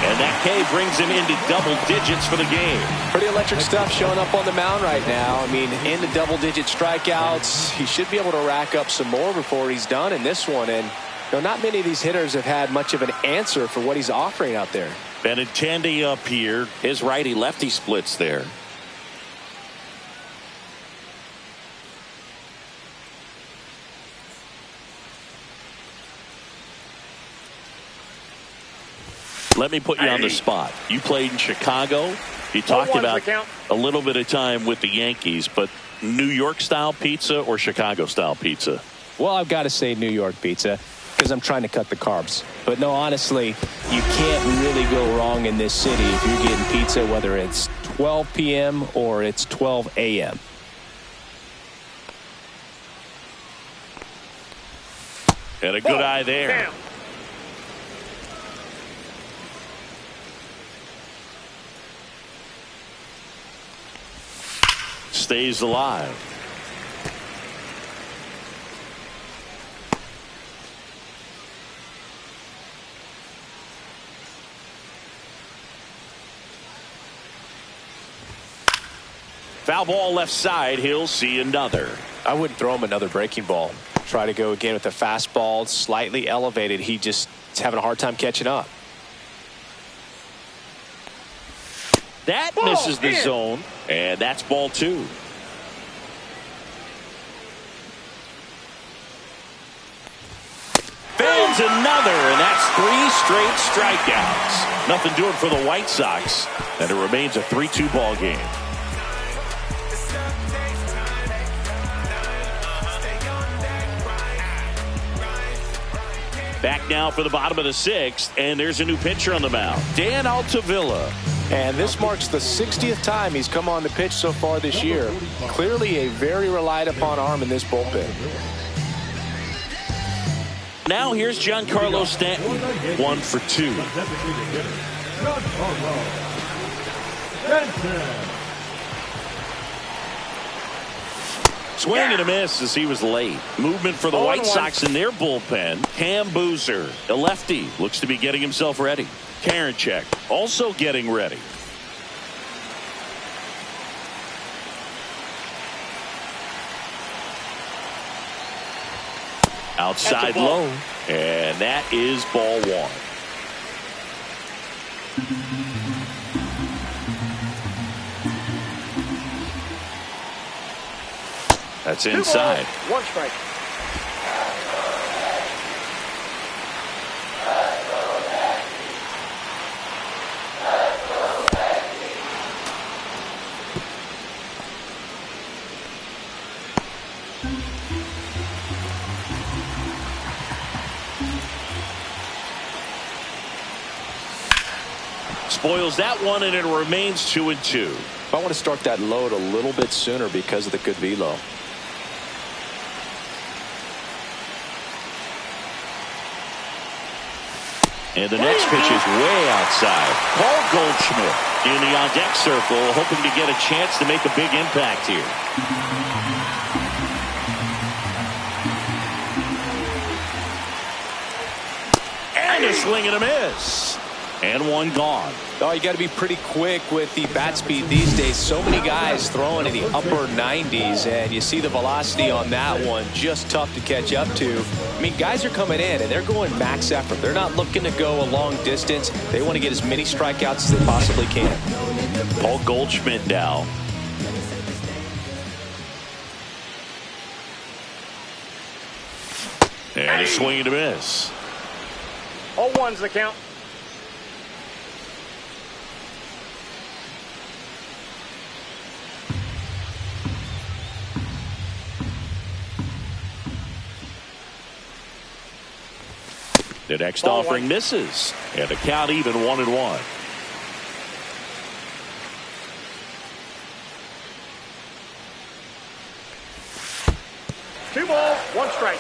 S3: and that K brings him into double digits for the game.
S4: Pretty electric stuff showing up on the mound right now. I mean, into double-digit strikeouts. He should be able to rack up some more before he's done in this one. And you know, not many of these hitters have had much of an answer for what he's offering out there.
S3: Benintendi up here, his righty-lefty splits there. Let me put you on the spot. You played in Chicago. You talked about a little bit of time with the Yankees, but New York style pizza or Chicago style pizza?
S4: Well, I've got to say New York pizza because I'm trying to cut the carbs. But no, honestly, you can't really go wrong in this city if you're getting pizza, whether it's 12 p.m. or it's 12 a.m.
S3: And a good eye there.
S7: Damn.
S3: Stays alive. Foul ball left side. He'll see another.
S4: I wouldn't throw him another breaking ball. Try to go again with the fastball, slightly elevated. He just is having a hard time catching up.
S3: That misses the zone, and that's ball 2. Fields another, and that's 3 straight strikeouts. Nothing doing for the White Sox, and it remains a 3-2 ball game. Back now for the bottom of the 6th, and there's a new pitcher on the mound, Dan Altavilla.
S4: And this marks the 60th time he's come on the pitch so far this year. Clearly a very relied upon arm in this bullpen.
S3: Now here's Giancarlo Stanton, 1 for 2. Swing and a miss as he was late. Movement for the White Sox in their bullpen. Cam Boozer, the lefty, looks to be getting himself ready. Karinchak also getting ready. Outside low, and that is ball 1. That's inside.
S7: 1 strike.
S3: Spoils that one, and it remains 2-2.
S4: I want to start that load a little bit sooner because of the good velo.
S3: And the next pitch is way outside. Paul Goldschmidt in the on-deck circle, hoping to get a chance to make a big impact here. And a swing and a miss. And one gone.
S4: Oh, you got to be pretty quick with the bat speed these days. So many guys throwing in the upper 90s, and you see the velocity on that one. Just tough to catch up to. I mean, guys are coming in, and they're going max effort. They're not looking to go a long distance. They want to get as many strikeouts as they possibly can.
S3: Paul Goldschmidt now. And a swing and a miss.
S7: 0-1's the count.
S3: The next offering misses, and the count even 1-1.
S7: 2 balls, 1 strike.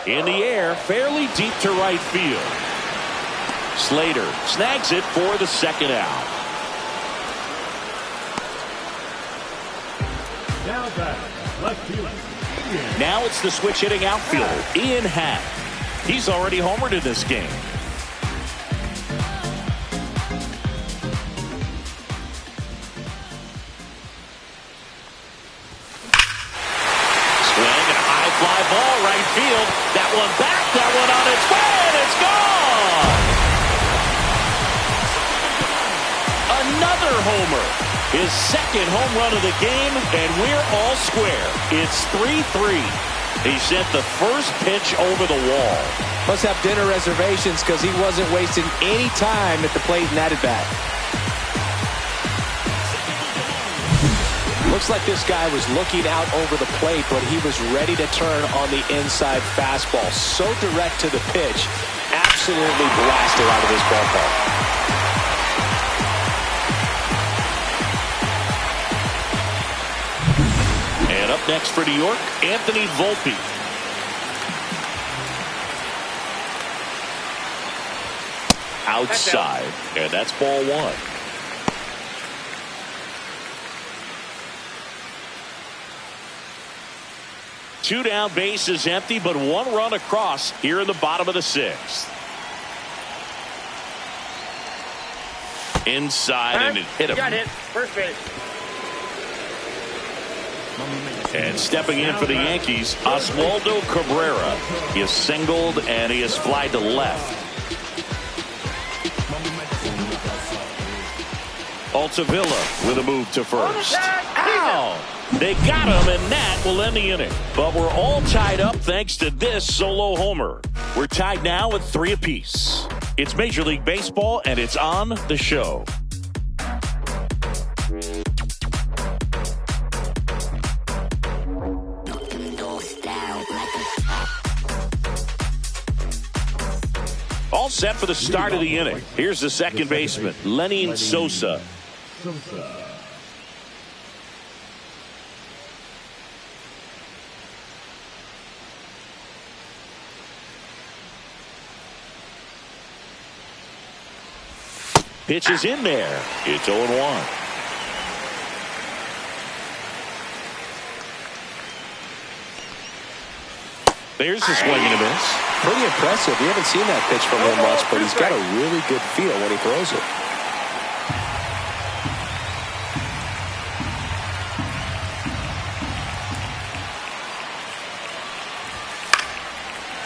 S3: In the air, fairly deep to right field. Slater snags it for the 2nd out. Now it's the switch hitting outfielder, Ian Happ. He's already homered in this game. Swing and a high fly ball right field. That one back, that one on its way, and it's gone! Another homer. His 2nd home run of the game, and we're all square. It's 3-3. He sent the first pitch over the wall.
S4: Must have dinner reservations because he wasn't wasting any time at the plate in that at bat. Looks like this guy was looking out over the plate, but he was ready to turn on the inside fastball. So direct to the pitch. Absolutely blasted out of this ballpark.
S3: And up next for New York, Anthony Volpe. Outside, and that's ball 1. 2 down, bases empty, but 1 run across here in the bottom of the 6th. Inside, and it hit him.
S7: Got hit. First base.
S3: And stepping in for the Yankees, Oswaldo Cabrera. He is singled and he is flied to left. Altavilla with a move to first. Ow! They got him, and that will end the inning. But we're all tied up thanks to this solo homer. We're tied now at 3 apiece. It's Major League Baseball, and it's on the show. All set for the start of the inning. Here's the second baseman, Lenyn Sosa. Pitch is in there. It's 0-1. There's the swing and a miss.
S4: Pretty impressive. We haven't seen that pitch from him much, but he's got a really good feel when he throws it.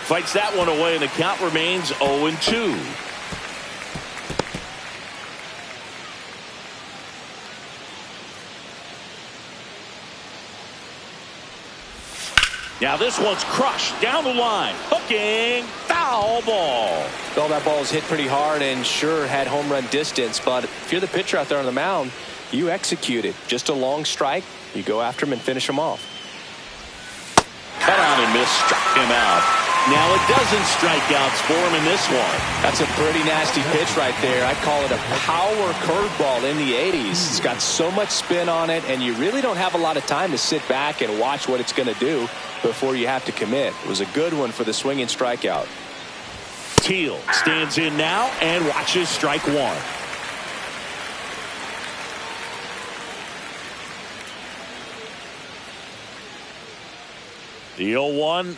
S3: Fights that one away, and the count remains 0-2. Now this one's crushed down the line. Hooking. Foul ball.
S4: Well, that ball was hit pretty hard and sure had home run distance, but if you're the pitcher out there on the mound, you execute it. Just a long strike. You go after him and finish him off.
S3: Cut on and miss. Struck him out. Now it doesn't strikeouts for him in this one.
S4: That's a pretty nasty pitch right there. I call it a power curveball in the 80s. It's got so much spin on it, and you really don't have a lot of time to sit back and watch what it's going to do before you have to commit. It was a good one for the swinging strikeout.
S3: Teal stands in now and watches strike 1. The 0-1.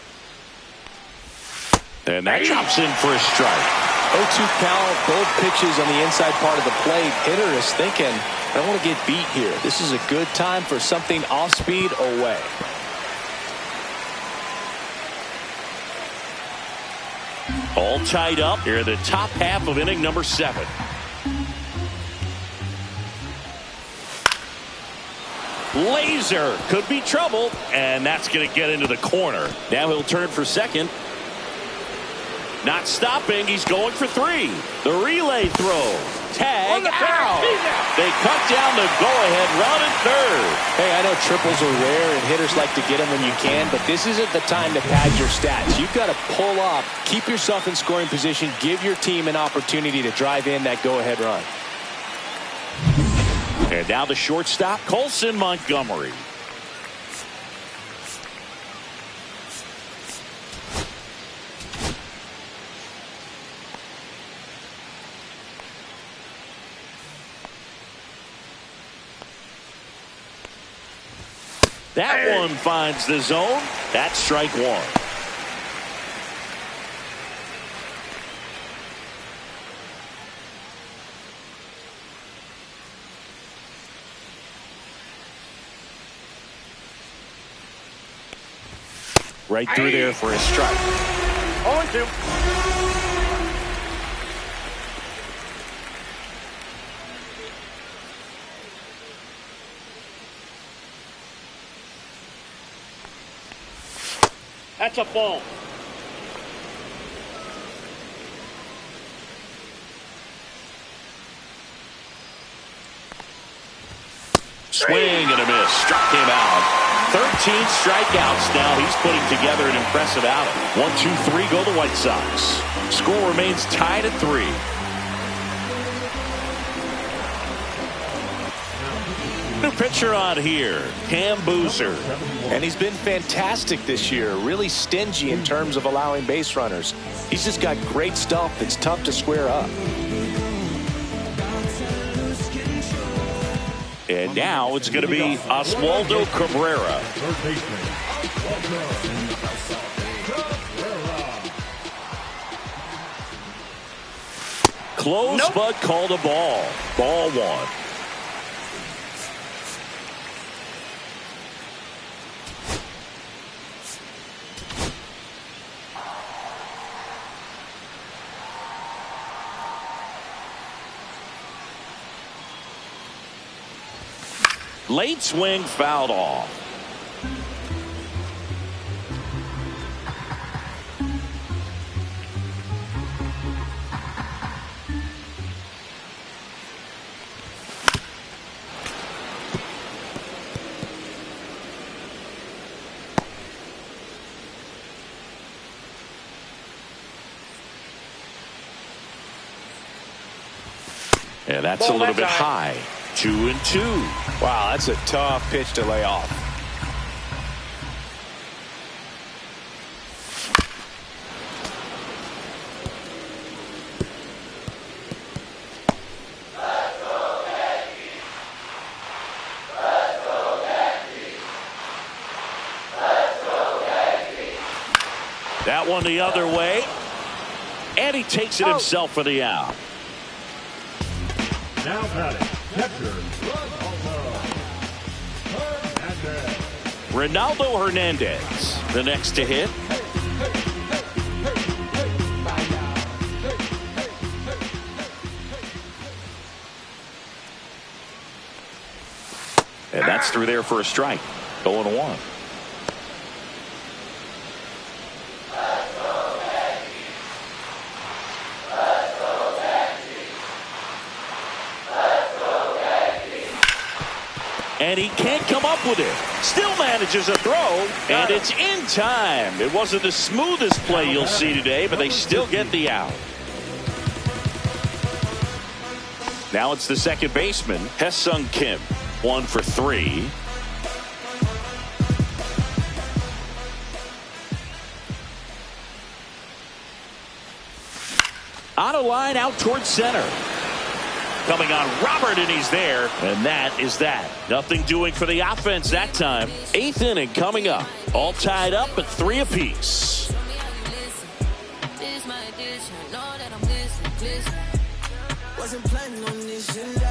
S3: And that chops in for a strike.
S4: 0-2 count, both pitches on the inside part of the plate. Hitter is thinking, I don't want to get beat here. This is a good time for something off speed away.
S3: All tied up here in the top half of inning number 7. Laser could be trouble, and that's going to get into the corner. Now he'll turn for second. Not stopping. He's going for 3. The relay throw. Tag out. They cut down the go-ahead run at third.
S4: Hey, I know triples are rare and hitters like to get them when you can, but this isn't the time to pad your stats. You've got to pull up, keep yourself in scoring position, give your team an opportunity to drive in that go-ahead run.
S3: And now the shortstop, Colson Montgomery. That one finds the zone. That's strike 1. Right through there for a strike.
S7: 0-2. That's a ball.
S3: Swing and a miss. Struck him out. 13 strikeouts now. He's putting together an impressive outing. 1-2-3 go the White Sox. Score remains tied at 3. New pitcher on here, Cam Boozer.
S4: And he's been fantastic this year. Really stingy in terms of allowing base runners. He's just got great stuff that's tough to square up.
S3: And now it's going to be Oswaldo Cabrera.
S6: Third baseman,
S3: Close, but called a ball. Ball one. Late swing fouled off. Yeah, that's a little bit high. 2-2.
S4: Wow, that's a tough pitch to lay off.
S3: That one the other way. And he takes it himself for the out.
S6: now batting, catcher,
S3: Ronaldo Hernandez, the next to hit. And that's through there for a strike. 0-1. And he can't come up with it. Still manages a throw, and it's in time. It wasn't the smoothest play you'll see today, but they still get the out. Now it's the second baseman, Hesung Kim. 1 for 3. On a line out towards center. Coming on Robert, and he's there. And that is that. Nothing doing for the offense that time. 8th inning coming up. All tied up at 3 apiece.
S9: Wasn't planning on this shit.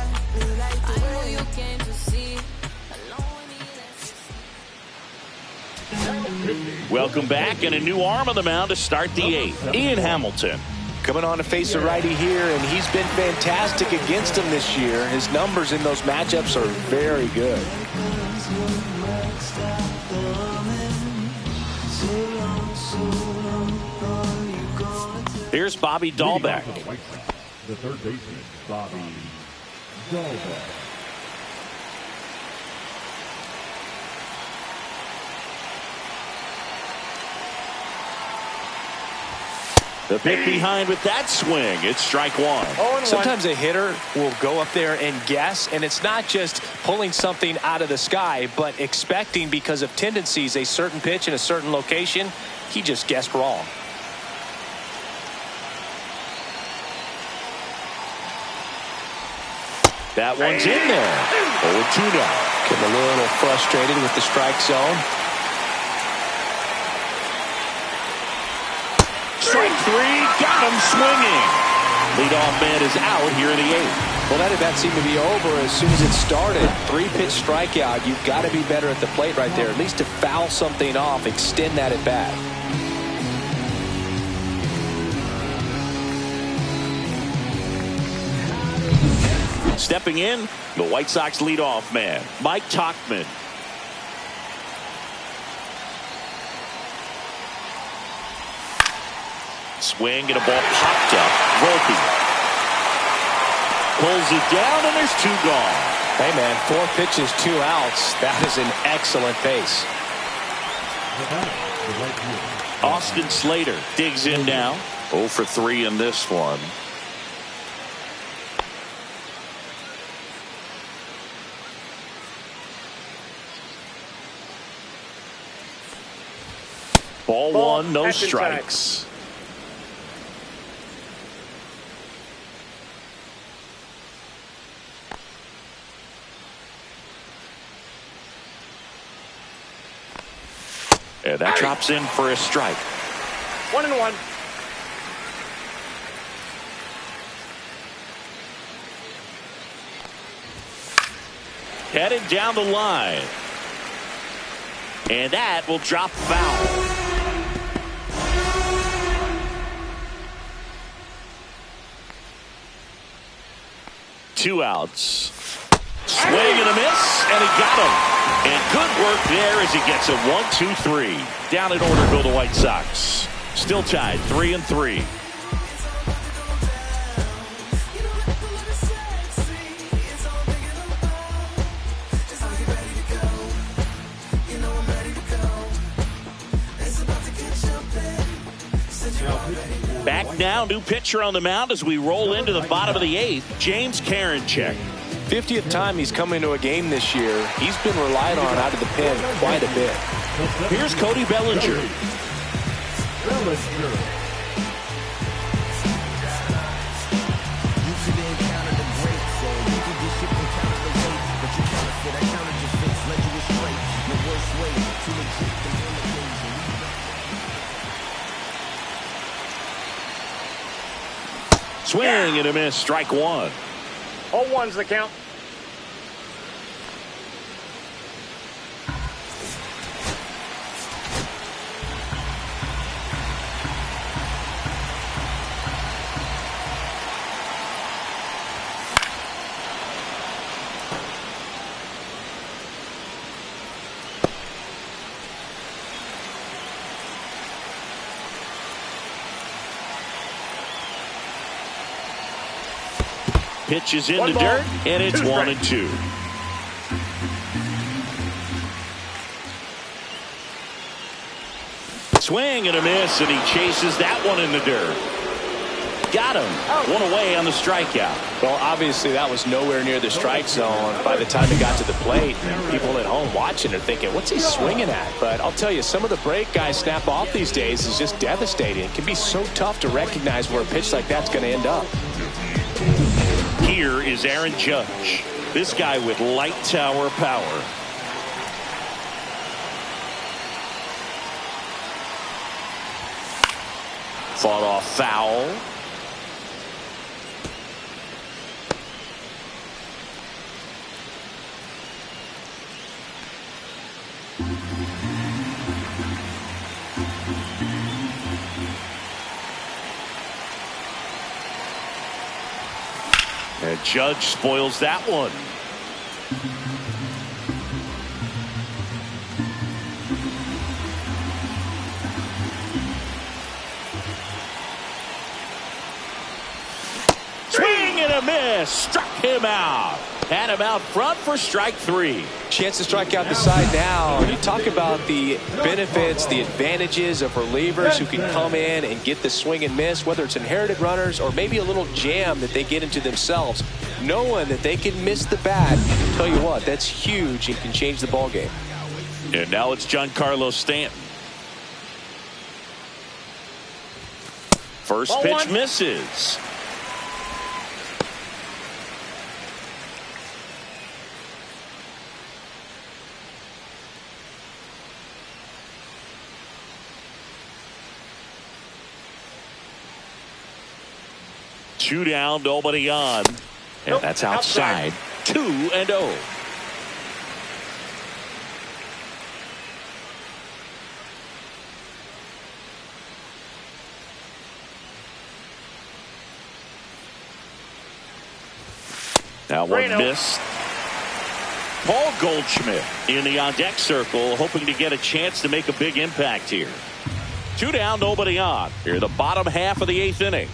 S9: I know you came to see.
S3: Welcome back, and a new arm on the mound to start the 8th. Ian Hamilton.
S4: Coming on to face a righty here, and he's been fantastic against him this year. His numbers in those matchups are very good.
S3: Here's Bobby Dahlbeck.
S6: The third baseman, Bobby Dahlbeck.
S3: The pick behind with that swing. It's strike one.
S4: Sometimes a hitter will go up there and guess, and it's not just pulling something out of the sky, but expecting because of tendencies a certain pitch in a certain location. He just guessed wrong.
S3: That one's in there. 0-2 now.
S4: Getting a little frustrated with the strike zone.
S3: Strike 3, got him swinging. Leadoff man is out here in the 8th.
S4: Well, that at bat seemed to be over as soon as it started. 3-pitch strikeout. You've got to be better at the plate right there. At least to foul something off, extend that at bat.
S3: Stepping in, the White Sox leadoff man, Mike Tauchman. Swing and a ball popped up. Volpe pulls it down, and there's 2 gone.
S4: Hey, man, 4 pitches, 2 outs. That is an excellent pace.
S3: Austin Slater digs in now. 0 for 3 in this one. Ball 1, no strikes. And that drops in for a strike.
S7: 1-1.
S3: Headed down the line. And that will drop foul. Two outs. Swing and a miss, and he got him. And good work there as he gets a 1-2-3. Down in order go the White Sox. Still tied 3-3. Back now, new pitcher on the mound as we roll into the bottom of the eighth. James Karinchak.
S4: 50th time he's come into a game this year. He's been relied on out of the pen quite a bit.
S3: Here's Cody Bellinger. Swing and a miss, strike one.
S7: 0-1's the count.
S3: Pitch is in the dirt, and it's 1-2. Swing and a miss, and he chases that one in the dirt. Got him. One away on the strikeout.
S4: Well, obviously that was nowhere near the strike zone. By the time he got to the plate, people at home watching are thinking, what's he swinging at? But I'll tell you, some of the break guys snap off these days is just devastating. It can be so tough to recognize where a pitch like that's going to end up.
S3: Here is Aaron Judge. This guy with light tower power. Fought off foul. And Judge spoils that one. Swing and a miss. Struck him out. Had him out front for strike three.
S4: Chance to strike out the side now. You talk about the benefits, the advantages of relievers who can come in and get the swing and miss, whether it's inherited runners or maybe a little jam that they get into themselves. Knowing that they can miss the bat, tell you what, that's huge and can change the ball game.
S3: And now it's Giancarlo Stanton. First pitch misses. Two down, nobody on. And that's outside. 2-0. That one missed. Paul Goldschmidt in the on-deck circle, hoping to get a chance to make a big impact here. Two down, nobody on. Here, the bottom half of the eighth inning.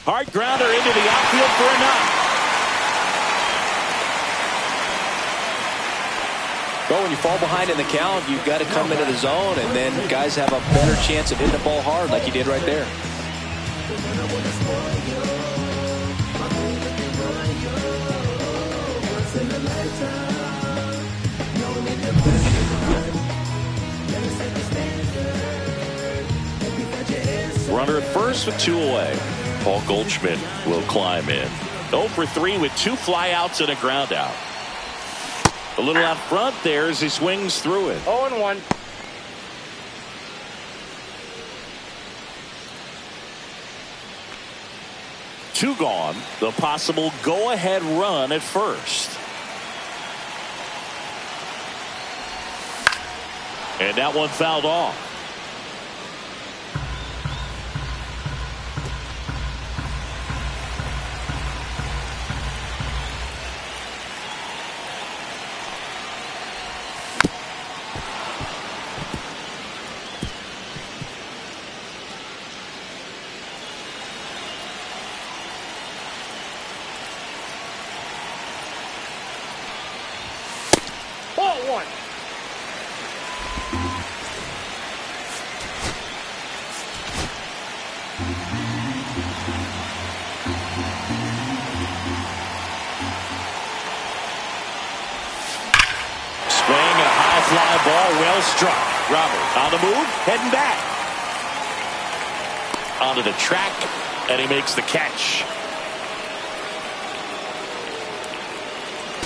S3: Hard grounder into the outfield for a knock.
S4: Well, when you fall behind in the count, you've got to come into the zone, and then guys have a better chance of hitting the ball hard like you did right there.
S3: Runner at first with two away. Paul Goldschmidt will climb in. 0 for 3 with 2 flyouts and a ground out. A little out front there as he swings through it.
S7: 0-1.
S3: Two gone. The possible go-ahead run at first. And that one fouled off.
S10: Fly ball, well struck. Robert on the move, heading back. Onto the track, and he makes the catch.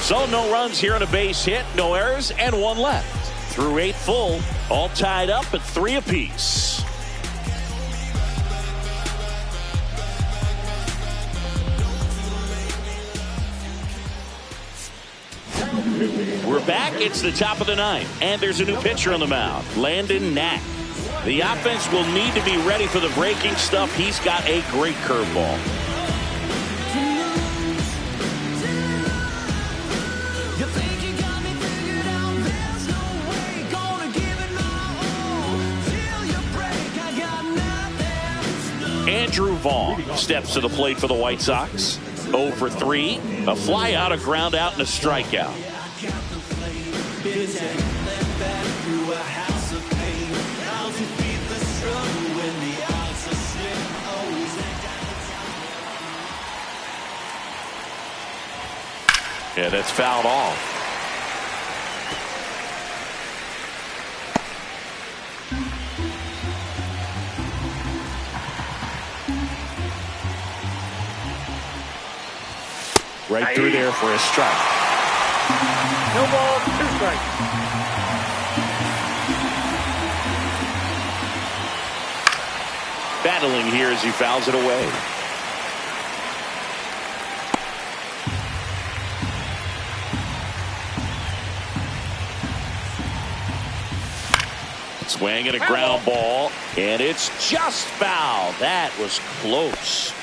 S3: So no runs here on a base hit, no errors, and one left. Through 8 full, all tied up at 3 apiece. We're back. It's the top of the 9th, and there's a new pitcher on the mound, Landon Knack. The offense will need to be ready for the breaking stuff. He's got a great curveball. Andrew Vaughn steps to the plate for the White Sox. 0 for 3, a fly out, a ground out, and a strikeout. Yeah, that's fouled off. Right through there for a strike.
S7: No ball, 2 strikes.
S3: Battling here as he fouls it away. Swing and a ground ball, and it's just foul. That was close.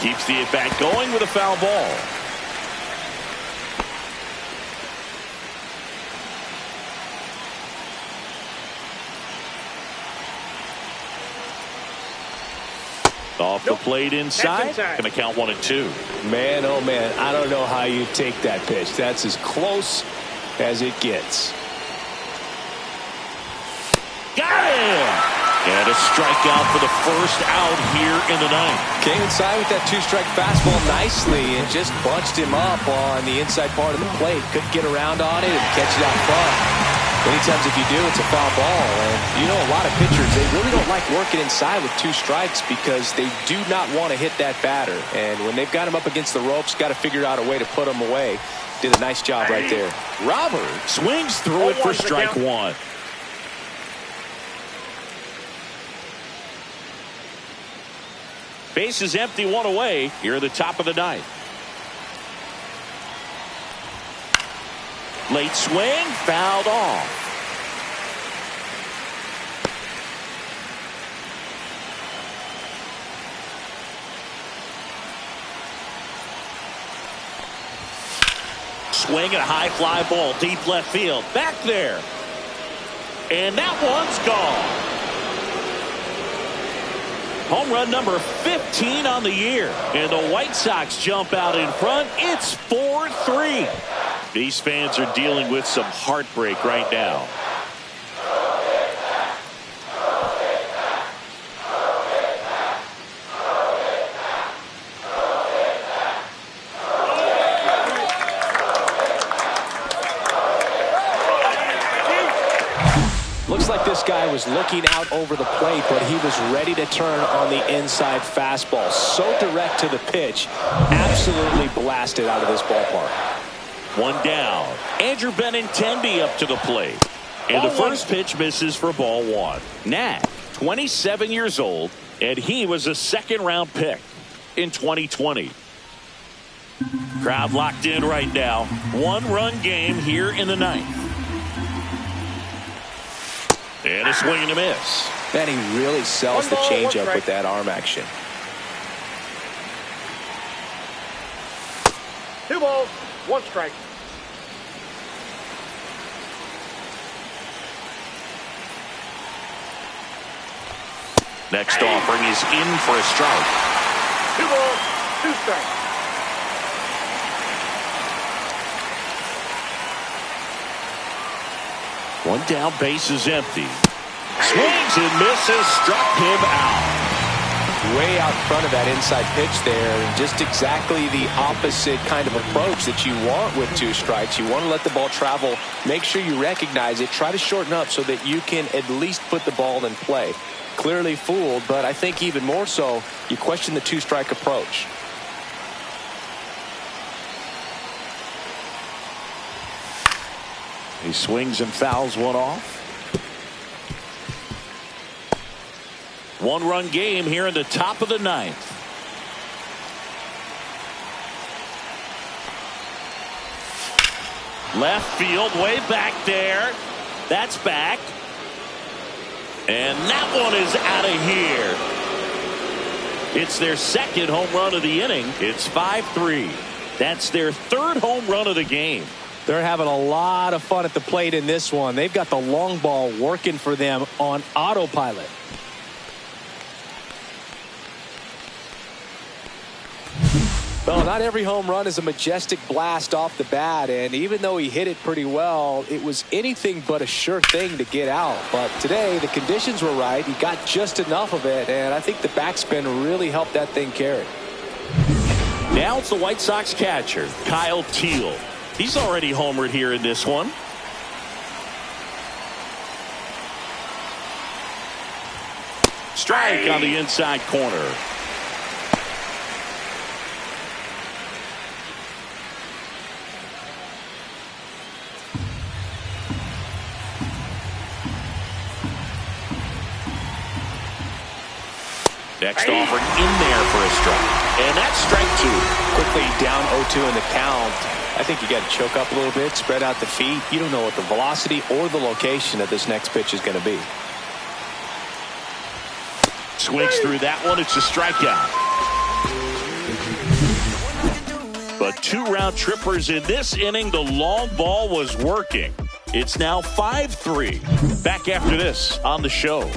S3: Keeps the at-bat going with a foul ball. Off the plate inside. Going to count 1 and 2.
S4: Man, oh man, I don't know how you take that pitch. That's as close as it gets.
S3: Got him! And a strikeout for the first out here in the 9th.
S4: Came inside with that 2-strike fastball nicely and just bunched him up on the inside part of the plate. Couldn't get around on it and catch it out front. Many times if you do, it's a foul ball. And you know, a lot of pitchers, they really don't like working inside with 2 strikes because they do not want to hit that batter. And when they've got him up against the ropes, got to figure out a way to put him away. Did a nice job right there.
S3: Robert swings through it for strike 1. Base is empty, 1 away here at the top of the 9th. Late swing, fouled off. Swing and a high fly ball, deep left field. Back there. And that one's gone. Home run number 15 on the year. And the White Sox jump out in front. It's 4-3. These fans are dealing with some heartbreak right now.
S4: Looks like this guy was looking out over the plate, but he was ready to turn on the inside fastball. So direct to the pitch. Absolutely blasted out of this ballpark.
S3: One down. Andrew Benintendi up to the plate. And the first pitch misses for ball one. Nag, 27 years old, and he was a second-round pick in 2020. Crowd locked in right now. One-run game here in the ninth. And a swing and a miss.
S4: And he really sells the changeup with that arm action.
S7: 2 balls, 1 strike.
S3: Next offering is in for a strike.
S7: 2 balls, 2 strikes.
S3: One down, base is empty. Swings and misses, struck him out.
S4: Way out front of that inside pitch there, and just exactly the opposite kind of approach that you want with 2 strikes. You want to let the ball travel, make sure you recognize it, try to shorten up so that you can at least put the ball in play. Clearly fooled, but I think even more so, you question the 2-strike approach.
S3: He swings and fouls one off. One-run game here in the top of the ninth. Left field, way back there. That's back. And that one is out of here. It's their second home run of the inning. It's 5-3. That's their third home run of the game.
S4: They're having a lot of fun at the plate in this one. They've got the long ball working for them on autopilot. Well, not every home run is a majestic blast off the bat, and even though he hit it pretty well, it was anything but a sure thing to get out. But today, the conditions were right. He got just enough of it, and I think the backspin really helped that thing carry.
S3: Now it's the White Sox catcher, Kyle Teel. He's already homered here in this one. Strike on the inside corner. Next offering in there for a strike. And that's strike 2.
S4: Quickly down 0-2 in the count. I think you got to choke up a little bit, spread out the feet. You don't know what the velocity or the location of this next pitch is going to be.
S3: Swings through that one. It's a strikeout. But 2 round trippers in this inning. The long ball was working. It's now 5-3. Back after this on the show.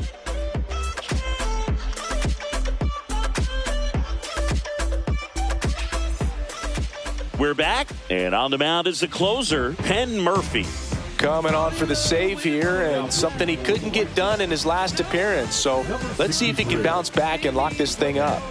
S3: We're back, and on the mound is the closer, Penn Murphy.
S4: Coming on for the save here, and something he couldn't get done in his last appearance. So let's see if he can bounce back and lock this thing up.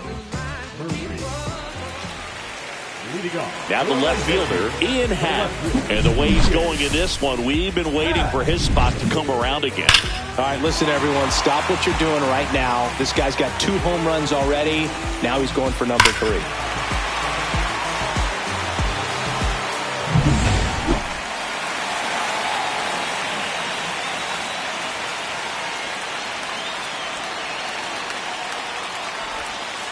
S3: Now the left fielder, Ian Happ. And the way he's going in this one, we've been waiting for his spot to come around again.
S4: All right, listen, everyone, stop what you're doing right now. This guy's got 2 home runs already. Now he's going for number 3.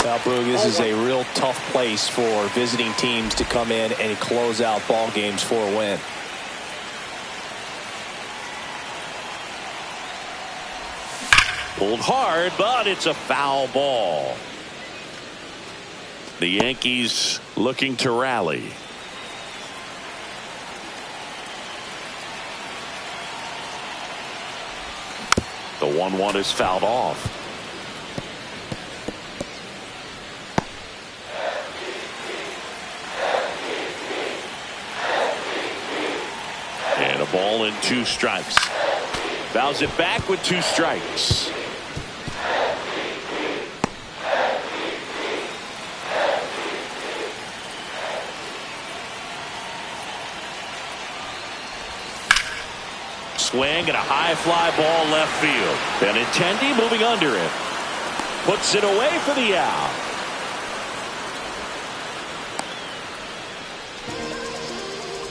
S4: Well, Boog, this is a real tough place for visiting teams to come in and close out ball games for a win.
S3: Pulled hard, but it's a foul ball. The Yankees looking to rally. The 1-1 is fouled off. And a ball and 2 strikes. Fouls it back with 2 strikes. swing and a high fly ball left field. Benintendi moving under it. Puts it away for the out.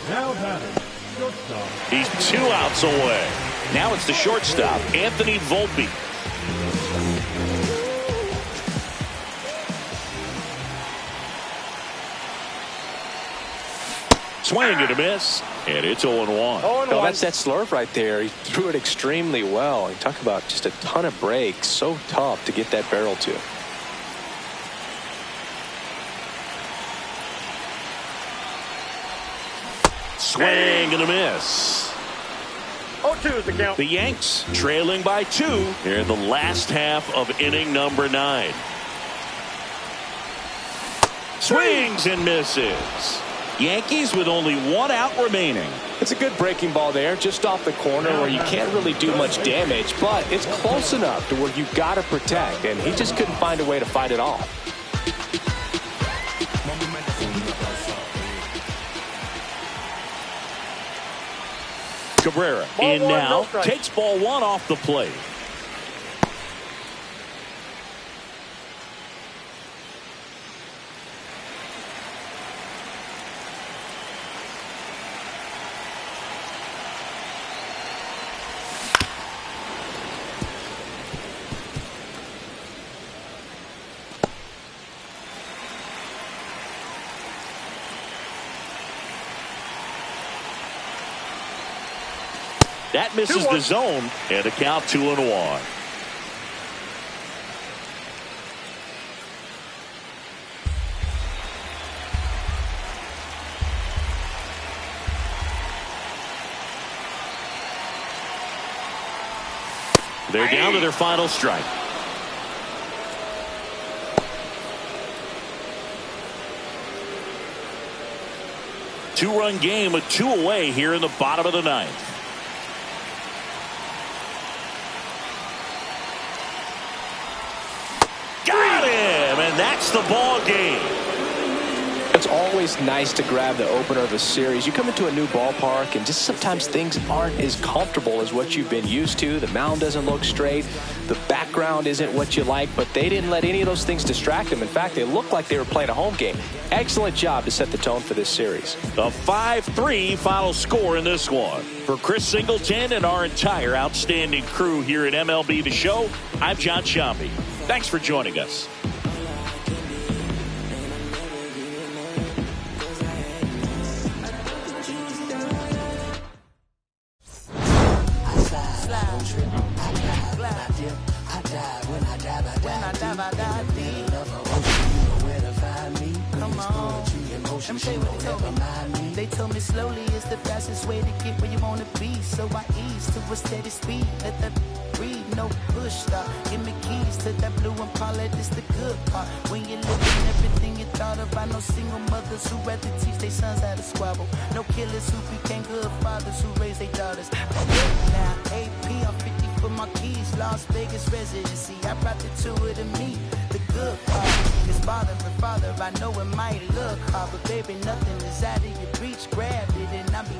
S6: Now batting, shortstop.
S3: He's 2 outs away. Now it's the shortstop, Anthony Volpe. Swing and a miss, and it's 0-1.
S4: No, that's that slurve right there. He threw it extremely well. You talk about just a ton of breaks. So tough to get that barrel to.
S3: Swing and a miss.
S7: 0-2 is the count.
S3: The Yanks trailing by 2 here in the last half of inning number 9. Swings and misses. Yankees with only 1 out remaining.
S4: It's a good breaking ball there, just off the corner where you can't really do much damage, but it's close enough to where you've got to protect, and he just couldn't find a way to fight it off.
S3: Cabrera in now, takes ball 1 off the plate. That misses the zone, and a count 2-1. They're down to their final strike. Two-run game with 2 away here in the bottom of the 9th. That's the ball game.
S4: It's always nice to grab the opener of a series. You come into a new ballpark and just sometimes things aren't as comfortable as what you've been used to. The mound doesn't look straight. The background isn't what you like, but they didn't let any of those things distract them. In fact, they looked like they were playing a home game. Excellent job to set the tone for this series.
S3: The 5-3 final score in this one. For Chris Singleton and our entire outstanding crew here at MLB The Show, I'm John Sciambi. Thanks for joining us.
S9: They told me slowly is the fastest way to get where you want to be. So I ease to a steady speed. Let that breathe, no push stop. Give me keys to that blue Impala. This the good part. When you're living everything you thought of. I know single mothers who rather teach their sons how to squabble. No killers who became good fathers who raised their daughters. Now AP, I'm 50 for my keys. Las Vegas residency. I brought the 2 to me. The good part is father and father. I know it might look hard, but baby, nothing is out of your reach. Grab it and I'll be